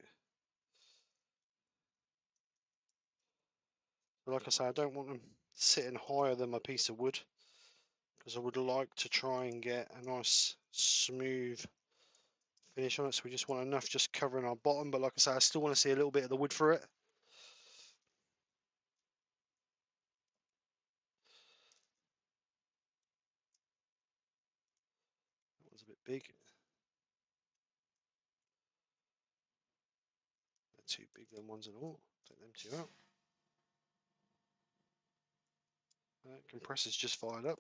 But like I say, I don't want them sitting higher than my piece of wood, because I would like to try and get a nice smooth finish on it, so we just want enough just covering our bottom, but like I say, I still want to see a little bit of the wood through it. That was a bit big. They're too big, them ones and all. Take them two out. Compressor's just fired up.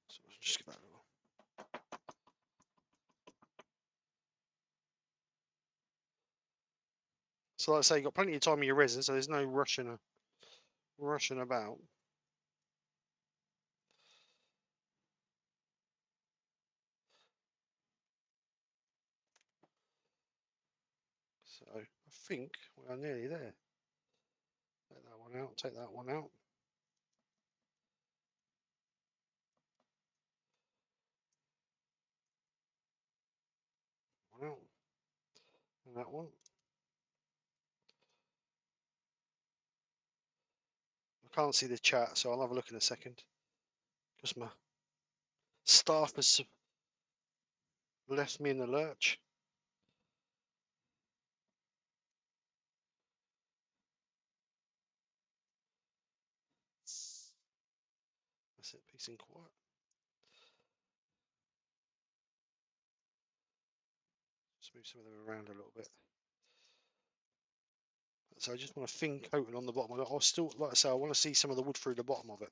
So I'll just give that a little. So like I say, you've got plenty of time with your resin, so there's no rushing about. So I think we are nearly there. Take that one out, take that one out. One out. And that one. I can't see the chat, so I'll have a look in a second. Because my staff has left me in the lurch. That's it, peace and quiet. Just move some of them around a little bit. So I just want a thin coating on the bottom. I'll still, like I say, I want to see some of the wood through the bottom of it.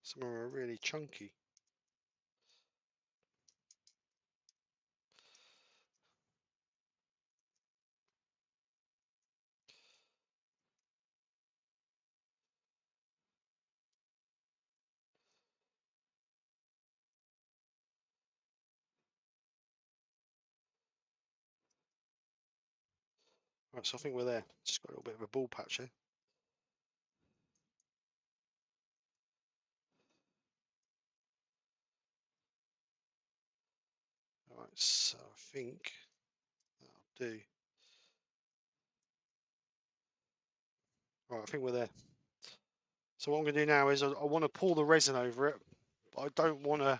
Some of them are really chunky. Right, so I think we're there. Just got a little bit of a ball patch here. Alright, so I think that'll do. Right, I think we're there. So what I'm going to do now is I want to pour the resin over it, but I don't want to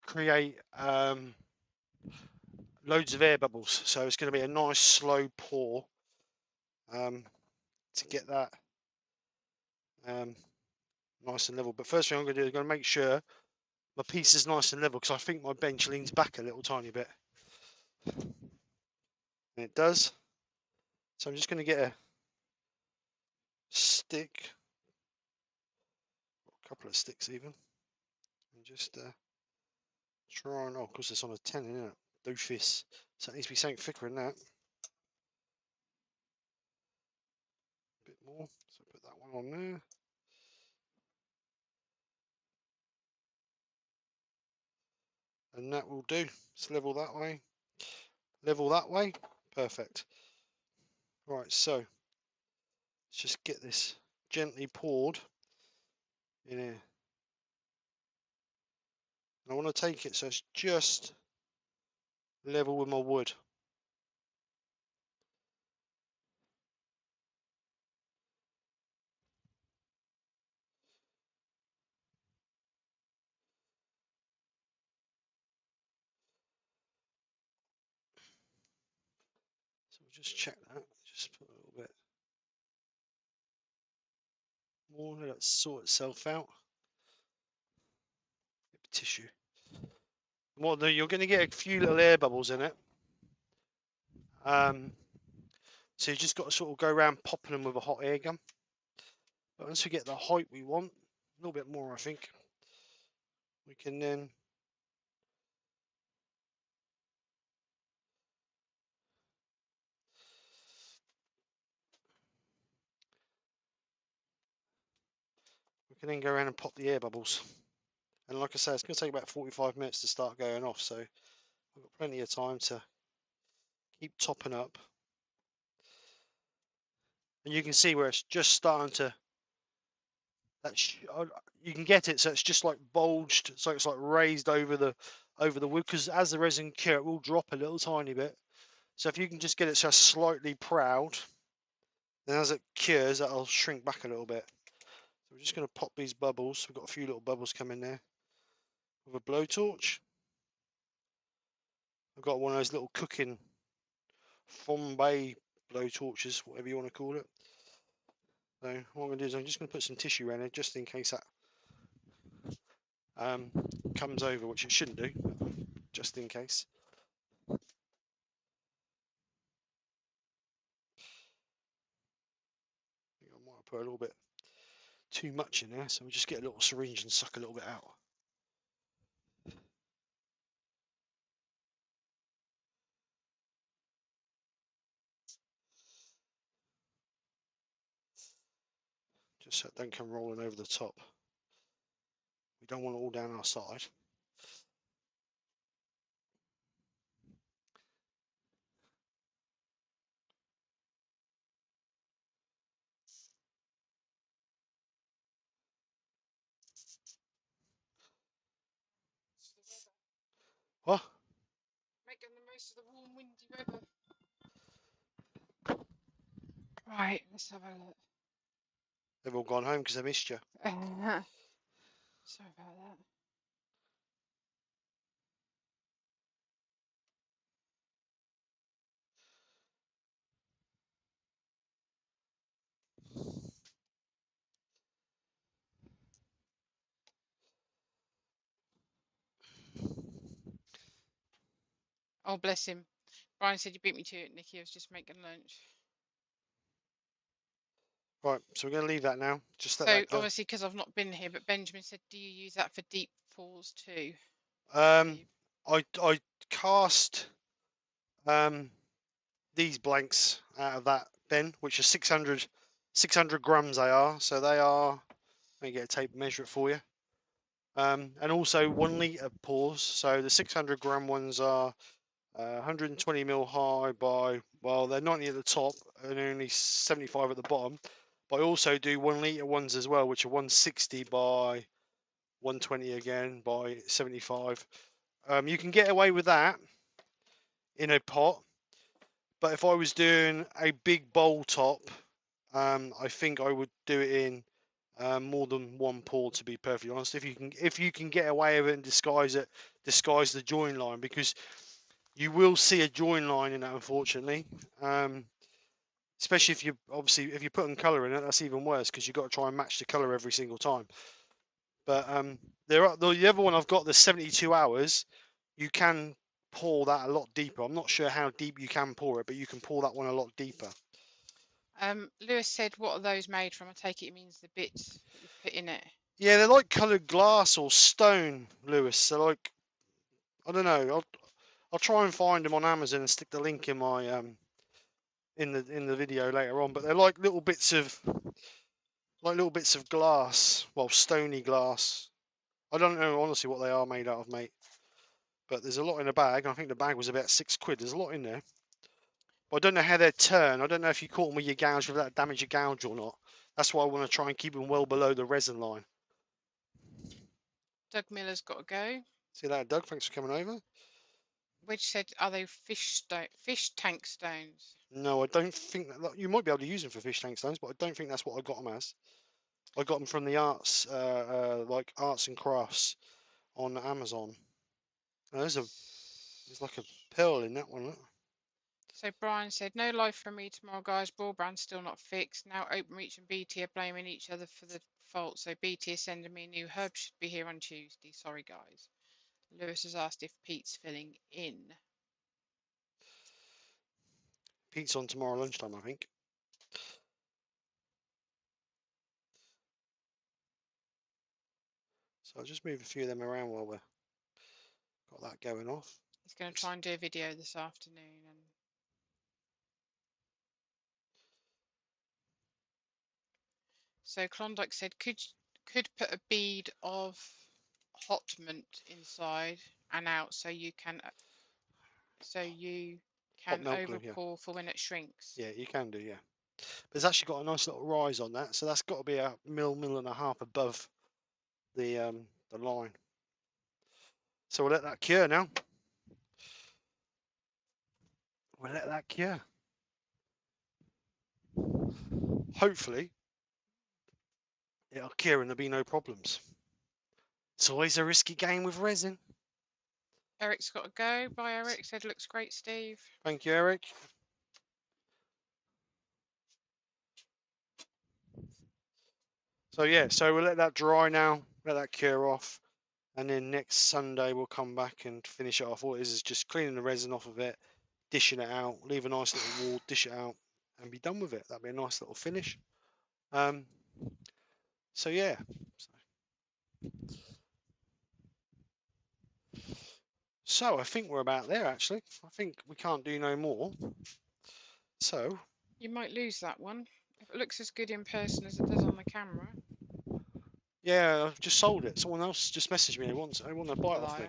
create loads of air bubbles. So it's going to be a nice slow pour to get that nice and level. But first thing I'm going to do is going to make sure my piece is nice and level, because I think my bench leans back a little tiny bit. And it does. So I'm just going to get a stick, a couple of sticks even, and just try and, oh, of course it's on a 10, isn't it? Doofus. So it needs to be something thicker than that. A bit more. So put that one on there. And that will do. It's level that way. Level that way. Perfect. Right, so let's just get this gently poured in here. And I want to take it so it's just level with my wood. just check that. Just put a little bit more. Let it sort itself out. Tissue. Well, you're going to get a few little air bubbles in it. So you just got to sort of go around popping them with a hot air gun. But once we get the height we want, a little bit more, I think, we can then go around and pop the air bubbles. And like I say, it's going to take about 45 minutes to start going off, so I've got plenty of time to keep topping up. And you can see where it's just starting to, you can get it, so it's just like bulged, so it's like raised over the wood, because as the resin cure, it will drop a little tiny bit. So if you can just get it just slightly proud, then as it cures, that'll shrink back a little bit. So we're just going to pop these bubbles. We've got a few little bubbles coming there with a blowtorch. I've got one of those little cooking Bombay blow torches, whatever you want to call it. So what I'm going to do is I'm just going to put some tissue around it just in case that comes over, which it shouldn't do, just in case. I think I might have put a little bit too much in there, so we'll just get a little syringe and suck a little bit out. Just so it don't come rolling over the top. We don't want it all down our side. What? Making the most of the warm, windy weather. Right, let's have a look. They've all gone home because they missed you. Sorry about that. Oh, bless him. Brian said you beat me to it, Nikki. I was just making lunch. Right, so we're going to leave that now. Just let So that go. obviously, because I've not been here, but Benjamin said, do you use that for deep pours too? I cast these blanks out of that bin, which are 600 grams they are. So they are, let me get a tape measure it for you. And also 1 litre pours. So the 600 gram ones are 120 mil high by, well, they're 90 at the top and only 75 at the bottom. But I also do 1 litre ones as well, which are 160 by 120 again by 75. You can get away with that in a pot, but if I was doing a big bowl top, I think I would do it in more than one pour, to be perfectly honest. If you can get away with it and disguise the join line, because you will see a join line in that, unfortunately. Especially if you're putting colour in it, that's even worse, because you've got to try and match the colour every single time. But the other one I've got, the 72 hours, you can pour that a lot deeper. I'm not sure how deep you can pour it, but you can pour that one a lot deeper. Lewis said, what are those made from? I take it means the bits that you put in it. Yeah, they're like coloured glass or stone, Lewis. They're like, I don't know. I'll try and find them on Amazon and stick the link in my in the video later on. But they're like little bits of glass, well, stony glass. I don't know honestly what they are made out of, mate. But there's a lot in the bag. I think the bag was about £6. There's a lot in there. But I don't know how they turn. I don't know if you caught them with your gouge without damage your gouge or not. That's why I want to try and keep them well below the resin line. Doug Miller's got to go. See that, Doug? Thanks for coming over. Which said, are they fish tank stones? No, I don't think that. You might be able to use them for fish tank stones, but I don't think that's what I got them as. I got them from the arts, like arts and crafts on Amazon. Oh, there's like a pearl in that one. Look. So Brian said, no life for me tomorrow, guys. Broadband's still not fixed. Now OpenReach and BT are blaming each other for the fault. So BT is sending me a new hub. Should be here on Tuesday. Sorry, guys. Lewis has asked if Pete's filling in. Pete's on tomorrow lunchtime, I think. So I'll just move a few of them around while we've got that going off. He's going to try and do a video this afternoon. And so Klondike said, could put a bead of hot mint inside and out so you can Milk glue, yeah. overpour for when it shrinks. Yeah, you can do, yeah. But it's actually got a nice little rise on that, so that's got to be a mil and a half above the line. So we'll let that cure now. We'll let that cure. Hopefully, it'll cure and there'll be no problems. It's always a risky game with resin. Eric's got to go. Bye, Eric. Said looks great, Steve. Thank you, Eric. So yeah, so we'll let that dry now, let that cure off, and then next Sunday we'll come back and finish it off. All it is just cleaning the resin off of it, dishing it out, leave a nice little wall, dish it out, and be done with it. That'd be a nice little finish. So yeah. So I think we're about there actually. I think we can't do no more. So you might lose that one. If it looks as good in person as it does on the camera. Yeah, I've just sold it. Someone else just messaged me. They want to buy it off me.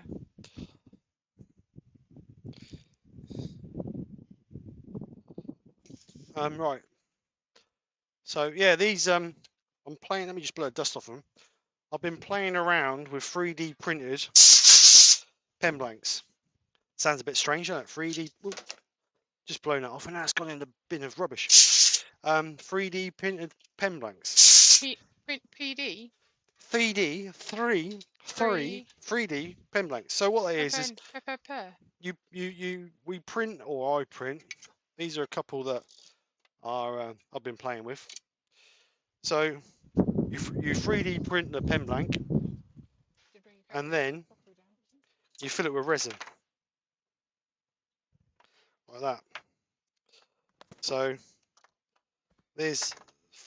Right. So yeah, these I'm playing. Let me just blow dust off them. I've been playing around with 3D printed pen blanks. Sounds a bit strange, doesn't it? 3D. Ooh, just blown it off, and now it's gone in the bin of rubbish. 3D printed pen blanks. Print PD. 3D, 3D pen blanks. So what that is we print, or I print. These are a couple that are I've been playing with. So you 3D print the pen blank, and then you fill it with resin like that. So there's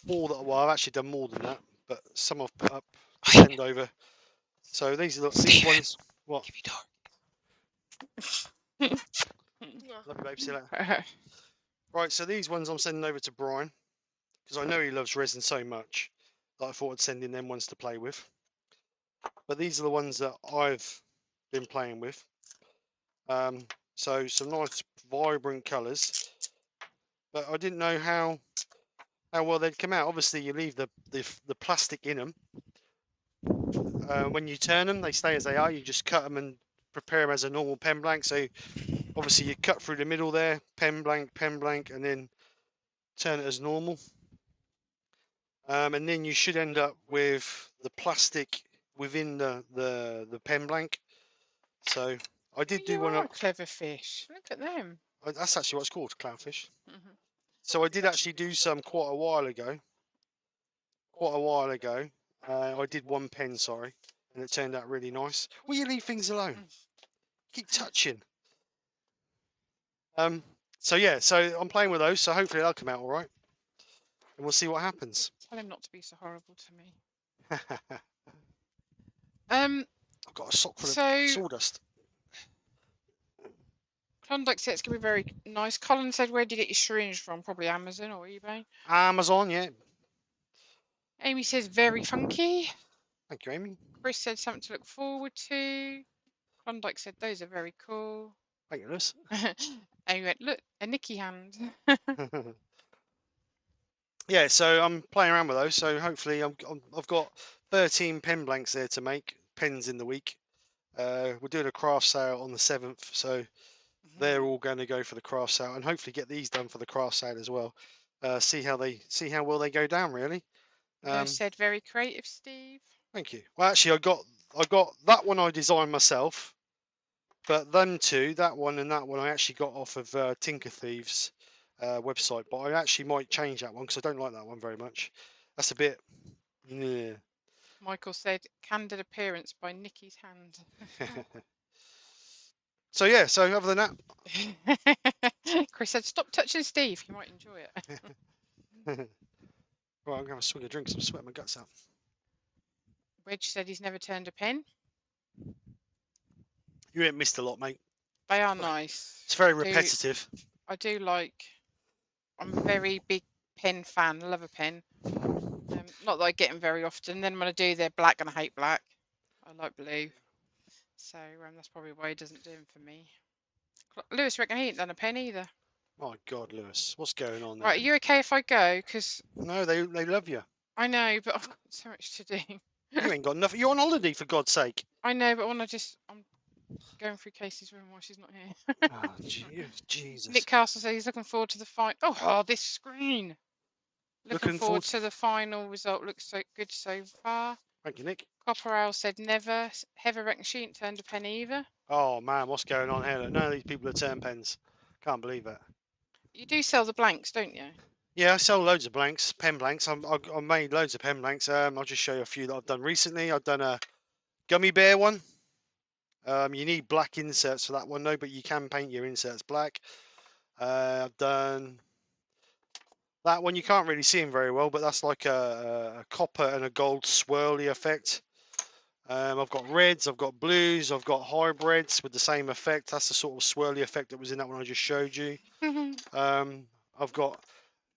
4 that, well, I've actually done more than that, but some I've put up to send over. So these are these ones. What? Give you dark. Love you, babe. See you later. Right, so these ones I'm sending over to Brian because I know he loves resin so much that I thought I'd send in them ones to play with. But these are the ones that I've been playing with. So some nice vibrant colours, but I didn't know how well they'd come out. Obviously, you leave the plastic in them. When you turn them, they stay as they are. You just cut them and prepare them as a normal pen blank. So obviously you cut through the middle there, pen blank, and then turn it as normal. And then you should end up with the plastic within the pen blank. So I did do one up. Clever fish. Look at them. That's actually what it's called, clownfish. So I did actually do some quite a while ago. I did one pen, sorry, and it turned out really nice. Will you leave things alone? Keep touching. So yeah, so I'm playing with those, so hopefully they'll come out all right, and we'll see what happens. Tell him not to be so horrible to me. I've got a sock full of sawdust. Klondike said it's going to be very nice. Colin said, where do you get your syringe from? Probably Amazon or eBay. Amazon, yeah. Amy says, very funky. Thank you, Amy. Chris said, something to look forward to. Klondike said, those are very cool. Thank you, Liz. Amy went, look, a Nicky hand. Yeah, so I'm playing around with those. So hopefully I've got 13 pen blanks there to make, pens in the week. We're doing a craft sale on the 7th, so they're all going to go for the craft sale, and hopefully get these done for the craft sale as well. See how well they go down, really. Said very creative, Steve. Thank you. Well, actually, I got that one I designed myself, But them two, that one and that one, I actually got off of Tinker Thieves website. But I actually might change that one because I don't like that one very much. That's a bit. Yeah. Michael said, "Candid appearance by Nikki's hand." So yeah. So other than that, Chris said, "Stop touching Steve. He might enjoy it." right, I'm gonna have a swig of drinks. I'm sweating my guts out. Wedge said he's never turned a pen. You ain't missed a lot, mate. They are nice. It's very repetitive. I do like. I'm a very big pen fan. Love a pen. Not that I get them very often. Then when I do, they're black, and I hate black. I like blue. So that's probably why he doesn't do them for me. Lewis reckon he ain't done a pen either. My God, Lewis, what's going on there? Right, are you okay if I go? Because no, they love you. I know, but I've got so much to do. You ain't got nothing. You're on holiday, for God's sake. I know, but I'm going through Casey's room while she's not here. Oh, Jesus. Nick Castle said he's looking forward to the final. Oh, this screen. Looking forward to the final result. Looks so good so far. Thank you, Nick. Copper Owl said never. Heather reckons she ain't turned a pen either. Oh man, what's going on here? None of these people are turn pens. Can't believe it. You do sell the blanks, don't you? Yeah, I sell loads of blanks, pen blanks. I've made loads of pen blanks. I'll just show you a few that I've done recently. I've done a gummy bear one. You need black inserts for that one, though, but you can paint your inserts black. I've done that one. You can't really see them very well, but that's like a copper and a gold swirly effect. I've got reds, I've got blues, I've got hybrids with the same effect. That's the sort of swirly effect that was in that one I just showed you. I've got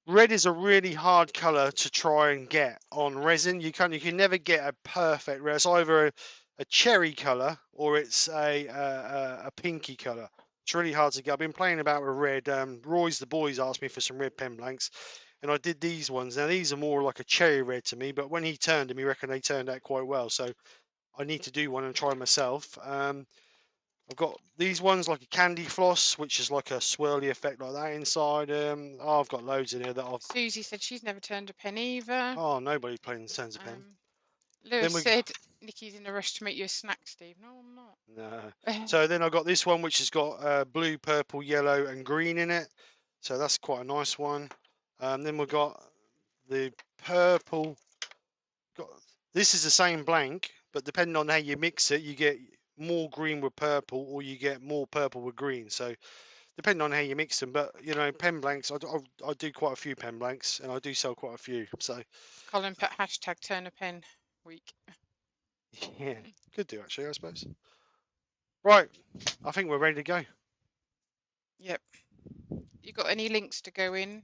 red is a really hard color to try and get on resin. You can never get a perfect red. It's either a cherry color or it's a pinky color. It's really hard to get. I've been playing about with red. Roy's the boys asked me for some red pen blanks, and I did these ones. Now these are more like a cherry red to me, but when he turned them, he reckoned they turned out quite well. So I need to do one and try myself. I've got these ones like a candy floss, which is like a swirly effect like that inside. I've got loads in here that I've. Susie said she's never turned a pen either. Oh, nobody playing turns a pen. Lewis said Nikki's in a rush to make you a snack, Steve. No, I'm not. No. So then I've got this one, which has got blue, purple, yellow, and green in it. So that's quite a nice one. Then we've got the purple. This is the same blank, but depending on how you mix it, you get more green with purple or you get more purple with green. So depending on how you mix them, but you know, pen blanks, I do quite a few pen blanks and I do sell quite a few. So Colin put hashtag turn a pen week. Yeah, could do actually, I suppose. Right, I think we're ready to go. Yep. You got any links to go in?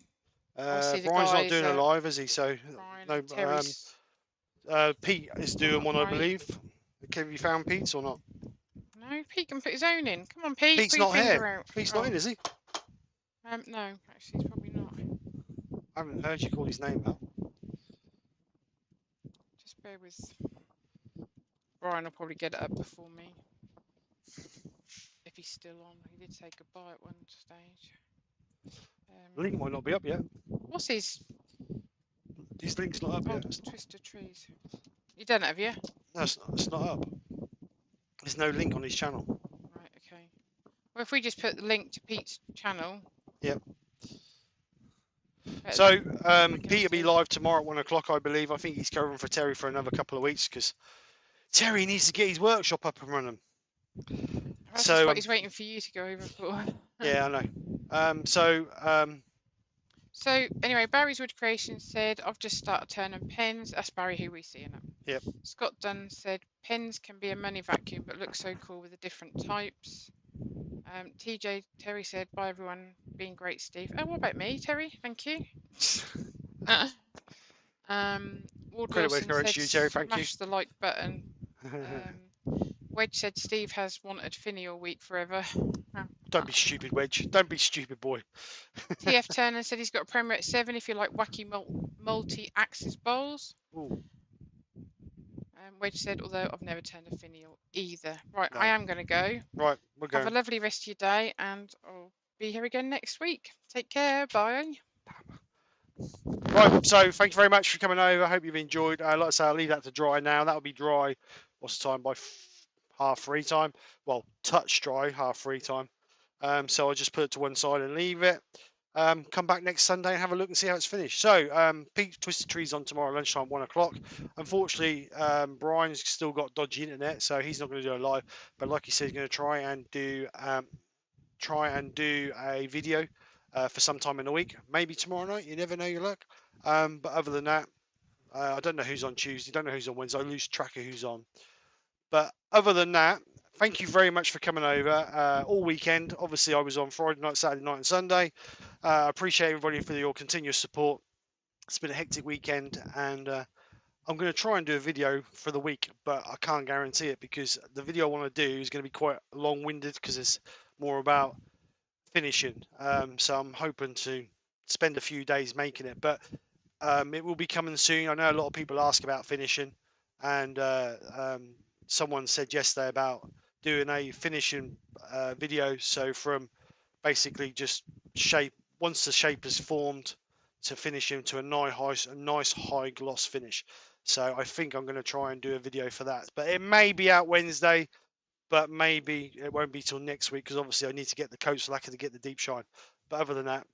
Brian's not doing a live, is he? So no. Pete is doing one, I believe. Have you found Pete's or not? No, Pete can put his own in. Come on, Pete. Pete's not here. Pete's not in, is he? No, actually, he's probably not. I haven't heard you call his name out. Just bear with. Brian will probably get it up before me. If he's still on. He did say goodbye at one stage. Link might not be up yet. What's his? His link's not up yet. Twisted Trees. You done it, have you? No, it's not up. There's no link on his channel. Right, okay. Well, if we just put the link to Pete's channel. Yep. So, Pete will be live tomorrow at 1 o'clock, I believe. I think he's covering for Terry for another couple of weeks because Terry needs to get his workshop up and running. That's what he's waiting for you to go over for. Yeah, I know. So anyway, Barry's Wood Creation said, I've just started turning pens. That's Barry who we see in it. Yep. Scott Dunn said, pens can be a money vacuum, but look so cool with the different types. TJ Terry said, bye everyone, being great, Steve. Oh, what about me, Terry? Thank you. Ward Wilson said, you, Terry. Thank smash the like button. Wedge said, Steve has wanted Finney all week forever. Don't be stupid, Wedge. Don't be stupid, boy. TF Turner said he's got a Premier at 7 if you like wacky multi-axis bowls. Ooh. Wedge said, although I've never turned a finial either. Right, no. I am going to go. Right, we're going. Have a lovely rest of your day, and I'll be here again next week. Take care. Bye. Right, so thank you very much for coming over. I hope you've enjoyed. Like I say, I'll leave that to dry now. That'll be dry. What's the time? By half free time. Well, touch dry, half free time. So I just put it to one side and leave it. Come back next Sunday and have a look and see how it's finished. So Pete Twisted Trees on tomorrow lunchtime, 1 o'clock. Unfortunately, Brian's still got dodgy internet, so he's not going to do a live. But like he said, he's going to try and do a video for some time in the week. Maybe tomorrow night. You never know your luck. But other than that, I don't know who's on Tuesday. Don't know who's on Wednesday. I lose track of who's on. But other than that, thank you very much for coming over all weekend. Obviously, I was on Friday night, Saturday night, and Sunday. I appreciate everybody for your continuous support. It's been a hectic weekend, and I'm going to try and do a video for the week, but I can't guarantee it because the video I want to do is going to be quite long-winded because it's more about finishing. So I'm hoping to spend a few days making it, but it will be coming soon. I know a lot of people ask about finishing, and someone said yesterday about doing a finishing video. So from basically just shape, once the shape is formed, to finish him to a nice high gloss finish. So I think I'm going to try and do a video for that. But it may be out Wednesday, but maybe it won't be till next week because obviously I need to get the coats lacquer to get the deep shine. But other than that,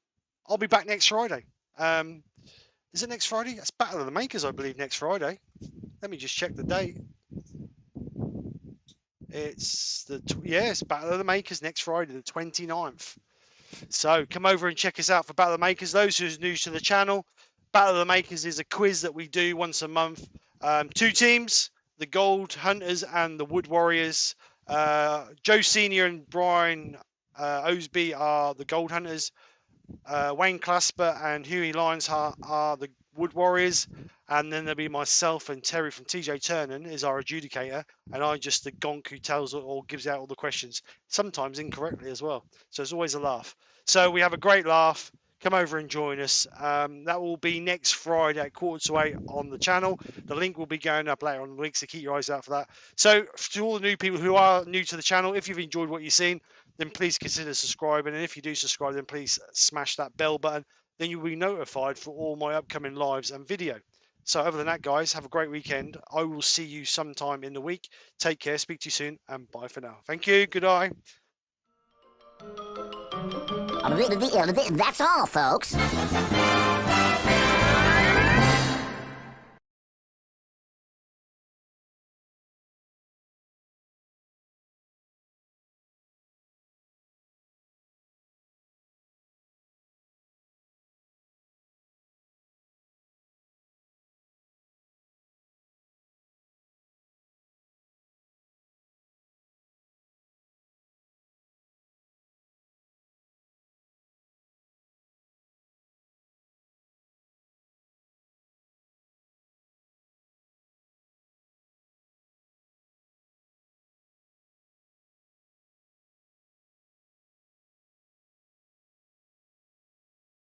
I'll be back next Friday. Is it next Friday? It's Battle of the Makers, I believe, next Friday. Let me just check the date. It's it's Battle of the Makers next Friday, the 29th. So come over and check us out for Battle of the Makers. Those who are new to the channel, Battle of the Makers is a quiz that we do once a month. Two teams, the Gold Hunters and the Wood Warriors. Joe Senior and Brian Osby are the Gold Hunters. Wayne Clasper and Huey Lionsheart are the Wood Warriors, and then there'll be myself and Terry from TJ Turner is our adjudicator, and I just the gonk who tells or gives out all the questions, sometimes incorrectly as well. So it's always a laugh. So we have a great laugh. Come over and join us. That will be next Friday at 7:45 on the channel. The link will be going up later on the week, so keep your eyes out for that. So to all the new people who are new to the channel, if you've enjoyed what you've seen, then please consider subscribing. And if you do subscribe, then please smash that bell button. Then you'll be notified for all my upcoming lives and video. So other than that, guys, have a great weekend. I will see you sometime in the week. Take care. Speak to you soon. And bye for now. Thank you. Good eye. That's all, folks.